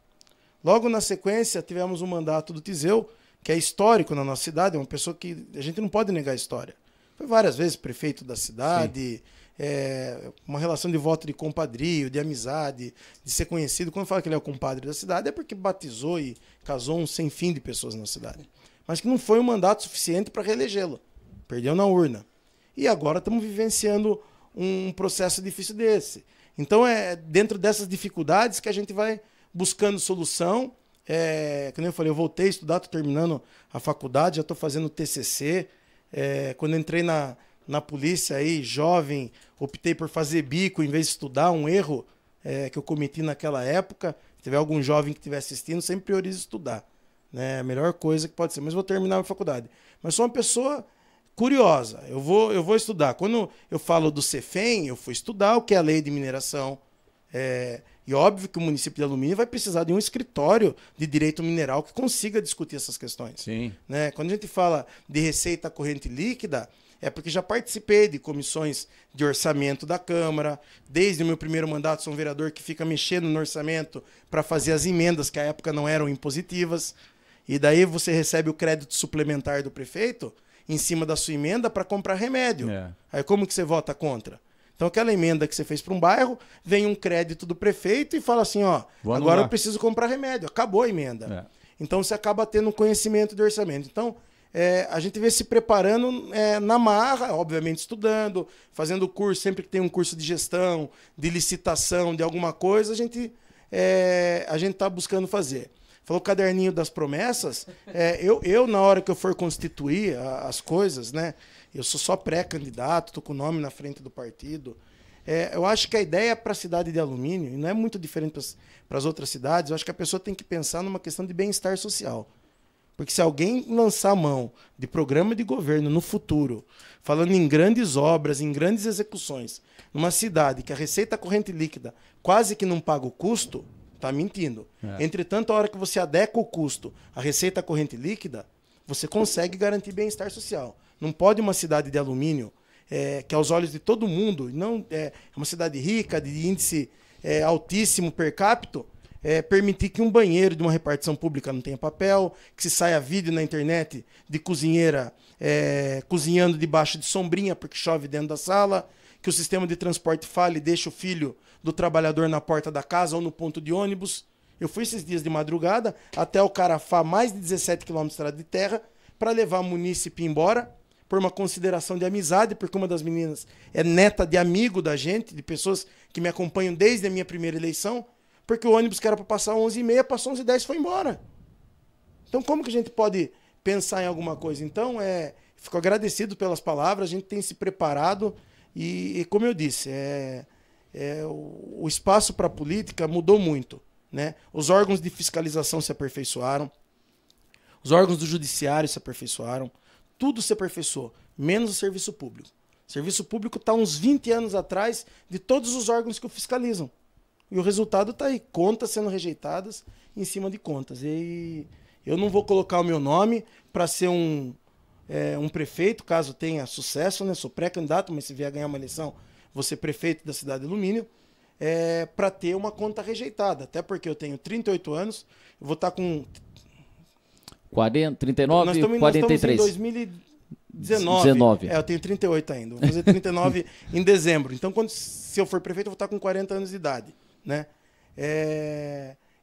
Logo na sequência, tivemos um mandato do Tiseu, que é histórico na nossa cidade, é uma pessoa que a gente não pode negar a história. Foi várias vezes prefeito da cidade, uma relação de voto de compadrio, de amizade, de ser conhecido. Quando fala que ele é o compadre da cidade, é porque batizou e casou um sem fim de pessoas na cidade. Mas que não foi um mandato suficiente para reelegê-lo. Perdeu na urna. E agora estamos vivenciando um processo difícil desse. Então é dentro dessas dificuldades que a gente vai buscando solução. Como eu falei, eu voltei a estudar, estou terminando a faculdade, já estou fazendo TCC. Quando eu entrei na polícia, aí, jovem, optei por fazer bico em vez de estudar, um erro que eu cometi naquela época. Se tiver algum jovem que estiver assistindo, sempre priorize estudar. Né? A melhor coisa que pode ser. Mas vou terminar a faculdade. Mas sou uma pessoa curiosa, eu vou estudar. Quando eu falo do CEFEM, eu fui estudar o que é a lei de mineração. E óbvio que o município de Alumínio vai precisar de um escritório de direito mineral que consiga discutir essas questões. Sim. Né? Quando a gente fala de receita corrente líquida, é porque já participei de comissões de orçamento da Câmara, desde o meu primeiro mandato sou um vereador que fica mexendo no orçamento para fazer as emendas que à época não eram impositivas, e daí você recebe o crédito suplementar do prefeito em cima da sua emenda para comprar remédio. Aí como que você vota contra? Então aquela emenda que você fez para um bairro, vem um crédito do prefeito e fala assim, agora eu preciso comprar remédio. Acabou a emenda. Então você acaba tendo um conhecimento de orçamento. Então a gente vem se preparando na marra, obviamente estudando, fazendo curso, sempre que tem um curso de gestão, de licitação, de alguma coisa, a gente está buscando fazer. Falou o caderninho das promessas, eu na hora que eu for constituir as coisas, né, eu sou só pré-candidato, estou com o nome na frente do partido. Eu acho que a ideia para a cidade de Alumínio, e não é muito diferente para as outras cidades, eu acho que a pessoa tem que pensar numa questão de bem-estar social. Porque se alguém lançar a mão de programa de governo no futuro, falando em grandes obras, em grandes execuções, numa cidade que a receita corrente líquida quase que não paga o custo, está mentindo. Entretanto, a hora que você adequa o custo à receita corrente líquida, você consegue garantir bem-estar social. Não pode uma cidade de Alumínio, que aos olhos de todo mundo, não é uma cidade rica, de índice altíssimo per capita, permitir que um banheiro de uma repartição pública não tenha papel, que se saia vídeo na internet de cozinheira cozinhando debaixo de sombrinha porque chove dentro da sala, que o sistema de transporte falhe e deixe o filho do trabalhador na porta da casa ou no ponto de ônibus. Eu fui esses dias de madrugada até o Carafá, mais de 17 quilômetros de estrada de terra, para levar a munícipe embora, por uma consideração de amizade, porque uma das meninas é neta de amigo da gente, de pessoas que me acompanham desde a minha primeira eleição, porque o ônibus que era para passar 11h30, passou 11h10 e foi embora. Então, como que a gente pode pensar em alguma coisa? Então, fico agradecido pelas palavras, a gente tem se preparado e como eu disse, o espaço para a política mudou muito, né? Os órgãos de fiscalização se aperfeiçoaram, os órgãos do judiciário se aperfeiçoaram, tudo se aperfeiçoou, menos o serviço público. O serviço público está uns 20 anos atrás de todos os órgãos que o fiscalizam. E o resultado está aí, contas sendo rejeitadas em cima de contas. E eu não vou colocar o meu nome para ser um prefeito, caso tenha sucesso, né? Sou pré-candidato, mas se vier ganhar uma eleição, vou ser prefeito da cidade de Alumínio, para ter uma conta rejeitada. Até porque eu tenho 38 anos, eu vou estar com... 40, 39, nós estamos 43. Nós estamos em 2019. Eu tenho 38 ainda. Vou fazer 39 em dezembro. Então, se eu for prefeito, eu vou estar com 40 anos de idade, né?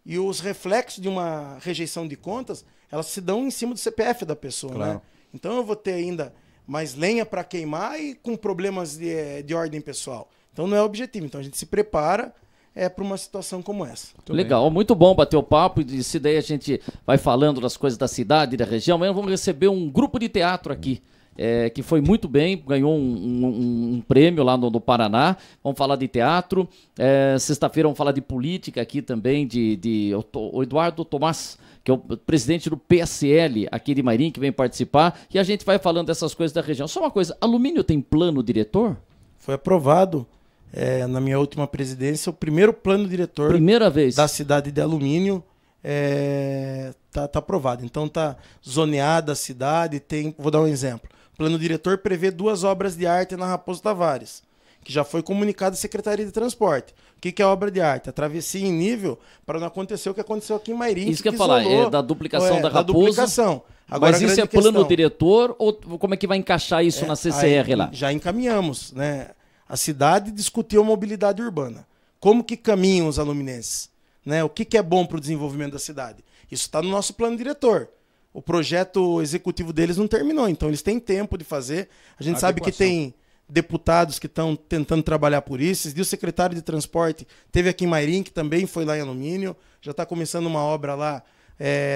E os reflexos de uma rejeição de contas, elas se dão em cima do CPF da pessoa, Claro. né? Então, eu vou ter ainda mais lenha para queimar e com problemas de ordem pessoal. Então, não é o objetivo. Então, a gente se prepara para uma situação como essa. Legal, muito bom bater o papo. E se daí a gente vai falando das coisas da cidade e da região. Amanhã vamos receber um grupo de teatro aqui, que foi muito bem, ganhou um prêmio lá no Paraná. Vamos falar de teatro. Sexta-feira vamos falar de política aqui também, o Eduardo Tomás, que é o presidente do PSL aqui de Mairim, que vem participar. E a gente vai falando dessas coisas da região. Só uma coisa, Alumínio tem plano diretor? Foi aprovado na minha última presidência o primeiro plano diretor Primeira vez. da cidade de Alumínio. Tá aprovado. Então tá zoneada a cidade. Vou dar um exemplo. O plano diretor prevê 2 obras de arte na Raposo Tavares, que já foi comunicado à Secretaria de Transporte. O que é obra de arte? A travessia em nível para não acontecer o que aconteceu aqui em Mairim. Isso que eu ia falar, da duplicação da Raposo. Duplicação. Agora, mas isso é plano diretor ou como é que vai encaixar isso na CCR lá? Já encaminhamos, né? A cidade discutiu a mobilidade urbana. Como que caminham os aluminenses? Né? O que é bom para o desenvolvimento da cidade? Isso está no nosso plano diretor. O projeto executivo deles não terminou, então eles têm tempo de fazer. A gente sabe que tem deputados que estão tentando trabalhar por isso. O secretário de transporte teve aqui em Mairim, que também foi lá em Alumínio. Já está começando uma obra lá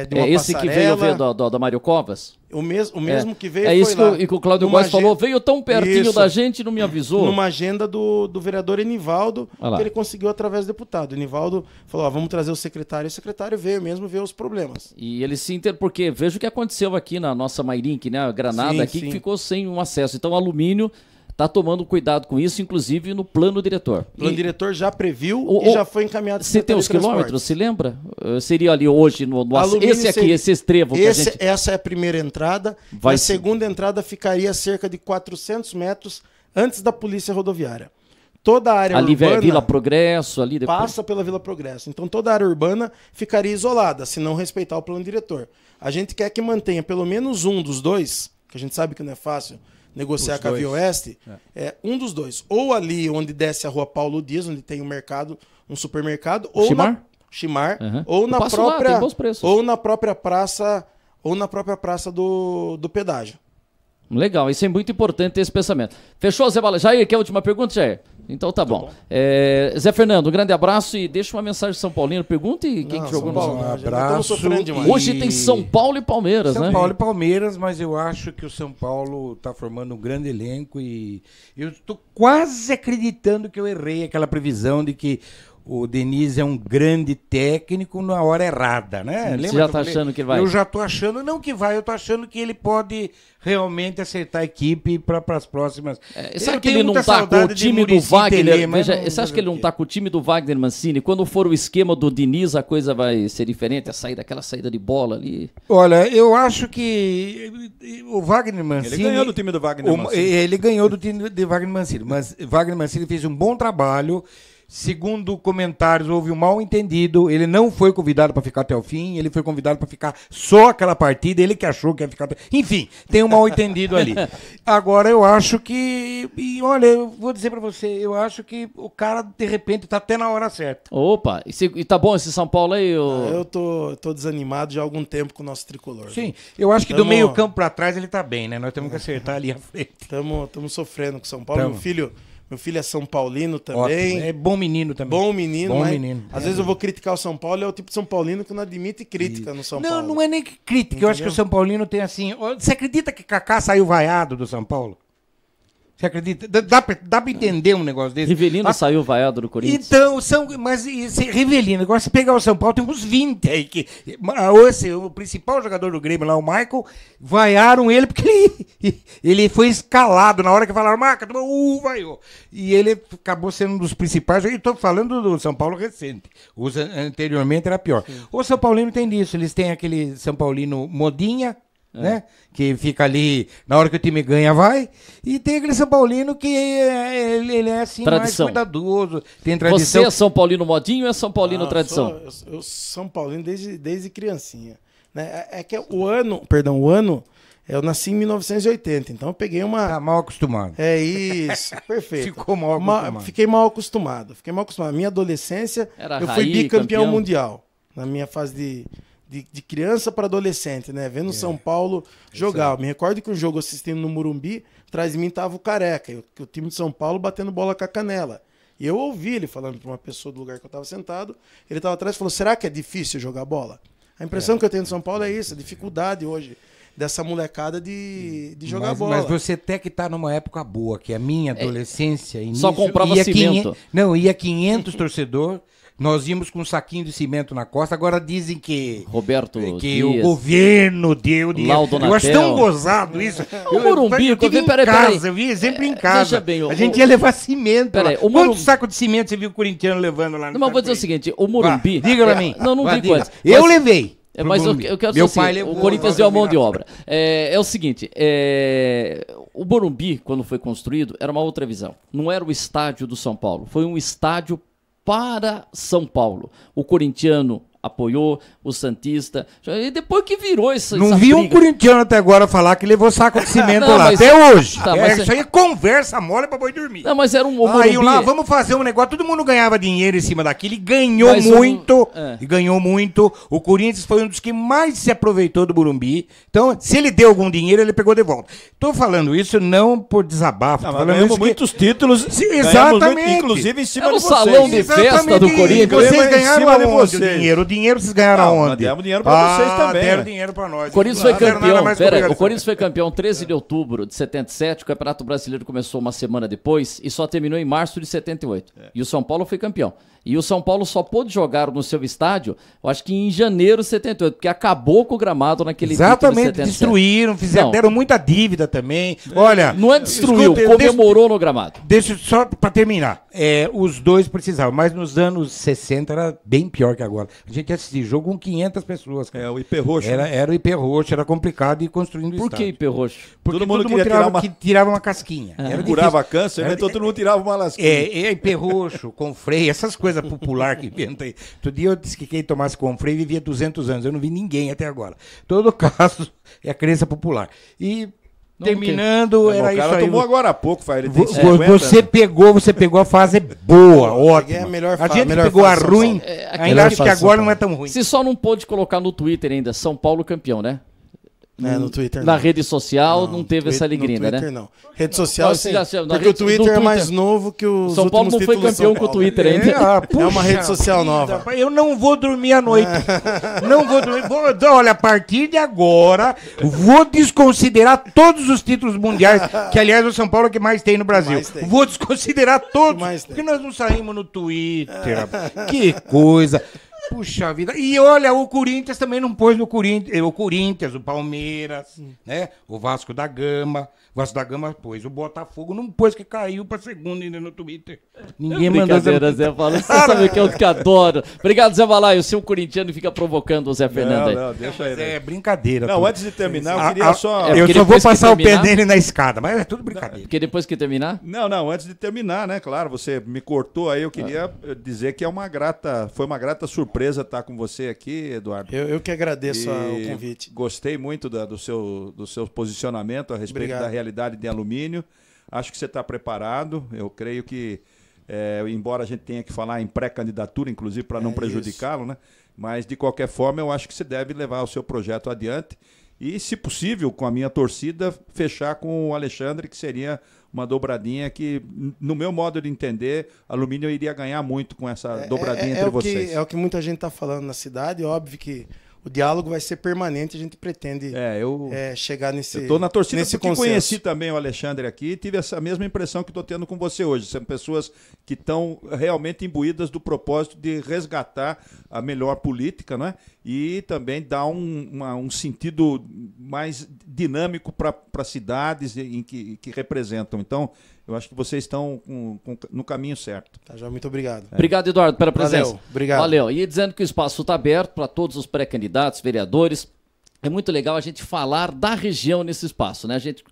de uma esse passarela. Que veio da Mário Covas? O mesmo que veio isso foi lá. Que o Cláudio Góes falou, veio tão pertinho Isso. da gente e não me avisou. Numa agenda do vereador Enivaldo, que ele conseguiu através do deputado. O Enivaldo falou, vamos trazer o secretário. E o secretário veio mesmo ver os problemas. E ele porque veja o que aconteceu aqui na nossa Mairim, né? A Granada aqui, que ficou sem um acesso. Então o Alumínio está tomando cuidado com isso, inclusive no plano diretor. O plano diretor já previu e já foi encaminhado. Você tem os quilômetros, se lembra? Seria ali hoje, esse estrevo que a gente... Essa é a primeira entrada. E a segunda entrada ficaria a cerca de 400 metros antes da polícia rodoviária. Toda a área urbana... Ali Vila Progresso, ali depois... Passa pela Vila Progresso. Então toda a área urbana ficaria isolada, se não respeitar o plano diretor. A gente quer que mantenha pelo menos um dos dois, que a gente sabe que não é fácil negociar com a Via Oeste, um dos dois. Ou ali onde desce a rua Paulo Dias, onde tem um mercado, um supermercado, ou Chimar? Ou na própria praça ou na própria praça do pedágio. Legal, isso é muito importante ter esse pensamento. Fechou, Zé Bala? Jair, quer a última pergunta, Jair? Então tá bom. Zé Fernando, um grande abraço e deixa uma mensagem de São Paulino. Pergunte quem que jogou no São Paulo. Abraço. Hoje tem São Paulo e Palmeiras, né? São Paulo e Palmeiras, mas eu acho que o São Paulo está formando um grande elenco e eu estou quase acreditando que eu errei aquela previsão de que o Diniz é um grande técnico na hora errada, né? Você Lembra já que está eu falei? achando que vai? Eu já estou achando, não que vai, eu estou achando que ele pode realmente acertar a equipe para as próximas. Sabe que ele não está com o time do Wagner? Você acha que ele não está com o time do Wagner Mancini? Quando for o esquema do Diniz, a coisa vai ser diferente? Aquela saída de bola ali? Olha, eu acho que o Wagner Mancini... Ele ganhou do time do Wagner Mancini. Ele ganhou do time de Wagner Mancini, mas Wagner Mancini fez um bom trabalho. Segundo comentários, houve um mal entendido. Ele não foi convidado para ficar até o fim. Ele foi convidado para ficar só aquela partida. Ele que achou que ia ficar. Enfim, tem um mal entendido ali. Agora, eu acho que. E olha, eu vou dizer para você. Eu acho que o cara, de repente, tá até na hora certa. Opa, e tá bom esse São Paulo aí? Eu tô desanimado já há algum tempo com o nosso tricolor. Sim, eu acho que do meio campo para trás ele tá bem, né? Nós temos que acertar ali à frente. Estamos sofrendo com o São Paulo. Meu filho é São Paulino também. Ótimo. É bom menino também. Bom menino, bom mas menino. Às vezes eu vou criticar o São Paulo, é o tipo de São Paulino que não admite crítica no São Paulo. Não é nem crítica. Entendeu? Eu acho que o São Paulino tem assim... Você acredita que Kaká saiu vaiado do São Paulo? Você acredita? Dá pra entender um negócio desse? Rivelino saiu vaiado do Corinthians. Então, Rivelino, agora se pegar o São Paulo, tem uns 20 aí que... o principal jogador do Grêmio lá, o Michael, vaiaram ele porque ele foi escalado na hora que falaram, Marca, vaiou. E ele acabou sendo um dos principais. Eu estou falando do São Paulo recente. Anteriormente era pior. Sim. O São Paulino tem disso. Eles têm aquele São Paulino modinha, né? Que fica ali, na hora que o time ganha, vai. E tem aquele São Paulino que ele é assim, tradição. Mais cuidadoso, tem tradição. Você é São Paulino modinho ou é São Paulino tradição? Eu sou São Paulino desde criancinha. Né? É que o ano, eu nasci em 1980, então eu peguei uma... Tá mal acostumado. É isso, perfeito. Ficou mal acostumado. Fiquei mal acostumado. Minha adolescência, eu fui bicampeão mundial. Na minha fase de criança para adolescente, né? Vendo São Paulo jogar. Eu me recordo que um jogo assistindo no Morumbi, atrás de mim tava o Careca, o time de São Paulo batendo bola com a canela. E eu ouvi ele falando para uma pessoa do lugar que eu estava sentado, ele estava atrás e falou, será que é difícil jogar bola? A impressão que eu tenho de São Paulo é isso, a dificuldade hoje dessa molecada de jogar bola. Mas você até que tá numa época boa, que a minha adolescência... Só comprava cimento. Ia 500 torcedor. Nós íamos com um saquinho de cimento na costa, agora dizem que Roberto que Dias, o governo deu dinheiro. Eu acho tão gozado isso. O Morumbi, eu tive em casa, eu vi sempre em casa. Veja bem, a gente ia levar cimento. Peraí, quantos sacos de cimento você viu o corintiano levando lá no Não, mas vou dizer o seguinte, o Morumbi... Diga pra mim. Não digo antes. Eu levei. Mas eu quero dizer assim, o Corinthians deu a mão de obra. É o seguinte, o Morumbi, quando foi construído, era uma outra visão. Não era o estádio do São Paulo, foi um estádio para São Paulo. O corintiano apoiou, o santista, e depois que virou essa Não vi um corintiano até agora falar que levou saco de cimento lá, até hoje. Isso aí é conversa mole pra boi dormir. Não, mas era um Morumbi. Lá, vamos fazer um negócio, todo mundo ganhava dinheiro em cima daquilo, e ganhou muito, e ganhou muito. O Corinthians foi um dos que mais se aproveitou do Morumbi. Então, se ele deu algum dinheiro, ele pegou de volta. Tô falando isso não por desabafo. Ganhamos muitos títulos, exatamente. Inclusive em cima de vocês. Salão de festa do Corinthians. Vocês ganharam aonde o dinheiro? O dinheiro vocês ganharam aonde? Demos dinheiro pra vocês também. Deram dinheiro pra nós. O Corinthians foi campeão. O Corinthians foi campeão 13 de outubro de 77. O Campeonato Brasileiro começou uma semana depois e só terminou em março de 78. E o São Paulo foi campeão. E o São Paulo só pôde jogar no seu estádio, eu acho que em janeiro de 78, porque acabou com o gramado naquele exatamente, destruíram, deram muita dívida também. Olha, não é destruiu, comemorou no gramado. Deixa só para terminar. Os dois precisavam, mas nos anos 60 era bem pior que agora. A gente assistia jogo com 500 pessoas. Cara. O IP roxo. Era o IP roxo, era complicado ir construindo o estádio. Por que IP roxo? Porque todo mundo tirava uma casquinha. Curava câncer, então todo mundo tirava uma lasquinha. IP roxo, com freio, essas coisas popular que inventa aí. Outro dia eu disse que quem tomasse com freio vivia 200 anos. Eu não vi ninguém até agora. Todo caso é a crença popular. E terminando, era isso aí. O cara tomou agora há pouco, ele tem 50, você pegou a fase boa, ótima. A gente pegou a ruim, ainda acho que agora não é tão ruim. Se só não pôde colocar no Twitter ainda, São Paulo campeão, né? No Twitter na não. rede social não teve essa No alegria, Twitter, né? não. Rede social, Mas sim. já sei, na Porque rede- o Twitter do é mais Twitter. novo que os São Paulo últimos não foi títulos de campeão São com o Paulo. Twitter ainda. É uma rede social nova. Rapaz, eu não vou dormir à noite. Não vou dormir. Olha, a partir de agora, vou desconsiderar todos os títulos mundiais, que aliás o São Paulo é o que mais tem no Brasil. mais tem. Vou desconsiderar todos, mais tem. porque nós não saímos no Twitter. rapaz. Que coisa. Puxa vida. E olha, o Corinthians também não pôs no Corinthians. O Corinthians, o Palmeiras, né? O Vasco da Gama. O Vasco da Gama pôs. O Botafogo não pôs, que caiu pra segunda ainda no Twitter. Ninguém mandou. Brincadeira, Zé Paulo. Você sabe que eu que adoro. Obrigado, Zé Balai. O seu corintiano fica provocando o Zé Fernando aí. Não, deixa aí. É brincadeira. Não, tudo. antes de terminar, eu queria só... É, Eu porque só vou depois que passar o pé terminar- dele na escada, mas é tudo brincadeira. Porque depois que terminar... Não, antes de terminar, né? Claro, você me cortou aí, eu queria dizer que foi uma grata surpresa estar com você aqui, Eduardo. Eu que agradeço E o convite. Gostei muito do seu posicionamento a respeito Obrigado. da realidade de alumínio. Acho que você está preparado. Eu creio que, embora a gente tenha que falar em pré-candidatura, inclusive, para não prejudicá-lo, né? Mas, de qualquer forma, eu acho que você deve levar o seu projeto adiante. E, se possível, com a minha torcida, fechar com o Alexandre, que seria uma dobradinha que, no meu modo de entender, alumínio iria ganhar muito com essa dobradinha entre vocês. É o que muita gente está falando na cidade. Óbvio que o diálogo vai ser permanente. A gente pretende chegar nesse Eu estou na torcida nesse porque consenso. conheci também o Alexandre aqui e tive essa mesma impressão que estou tendo com você hoje. São pessoas que estão realmente imbuídas do propósito de resgatar a melhor política, né? E também dar um sentido mais dinâmico para cidades que representam. Então, eu acho que vocês estão no caminho certo. Tá, já, muito obrigado. Obrigado, Eduardo, pela presença. Valeu, obrigado. Valeu. E dizendo que o espaço está aberto para todos os pré-candidatos, vereadores. É muito legal a gente falar da região nesse espaço, né? A gente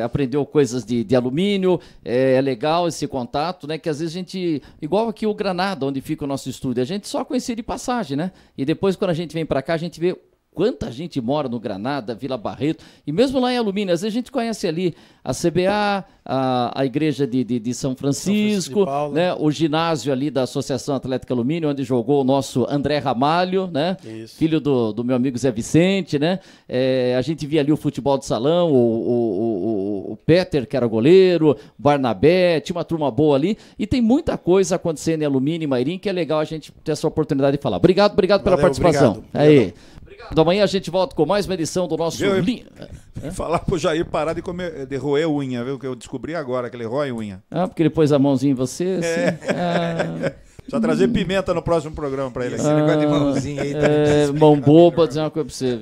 aprendeu coisas de alumínio, é legal esse contato, né? Que às vezes a gente, igual aqui o Granada, onde fica o nosso estúdio, a gente só conhecia de passagem, né? E depois quando a gente vem para cá, a gente vê quanta gente mora no Granada, Vila Barreto, e mesmo lá em Alumínio, às vezes a gente conhece ali a CBA, a igreja de São Francisco, de Paula. né, o ginásio ali da Associação Atlética Alumínio, onde jogou o nosso André Ramalho, né, Isso. filho do meu amigo Zé Vicente, né, a gente via ali o futebol de salão, o Peter, que era goleiro, o Barnabé, tinha uma turma boa ali, e tem muita coisa acontecendo em Alumínio e Mairim, que é legal a gente ter essa oportunidade de falar. Obrigado pela Valeu, participação. obrigado. Aí. Amanhã a gente volta com mais uma edição do nosso... Viu? Falar pro Jair parar de roer unha, viu? Que eu descobri agora que ele rói unha. Ah, porque ele pôs a mãozinha em você? Assim. Só trazer pimenta no próximo programa para ele. Esse negócio de mãozinha aí tá Mão boba, dizer uma coisa pra você.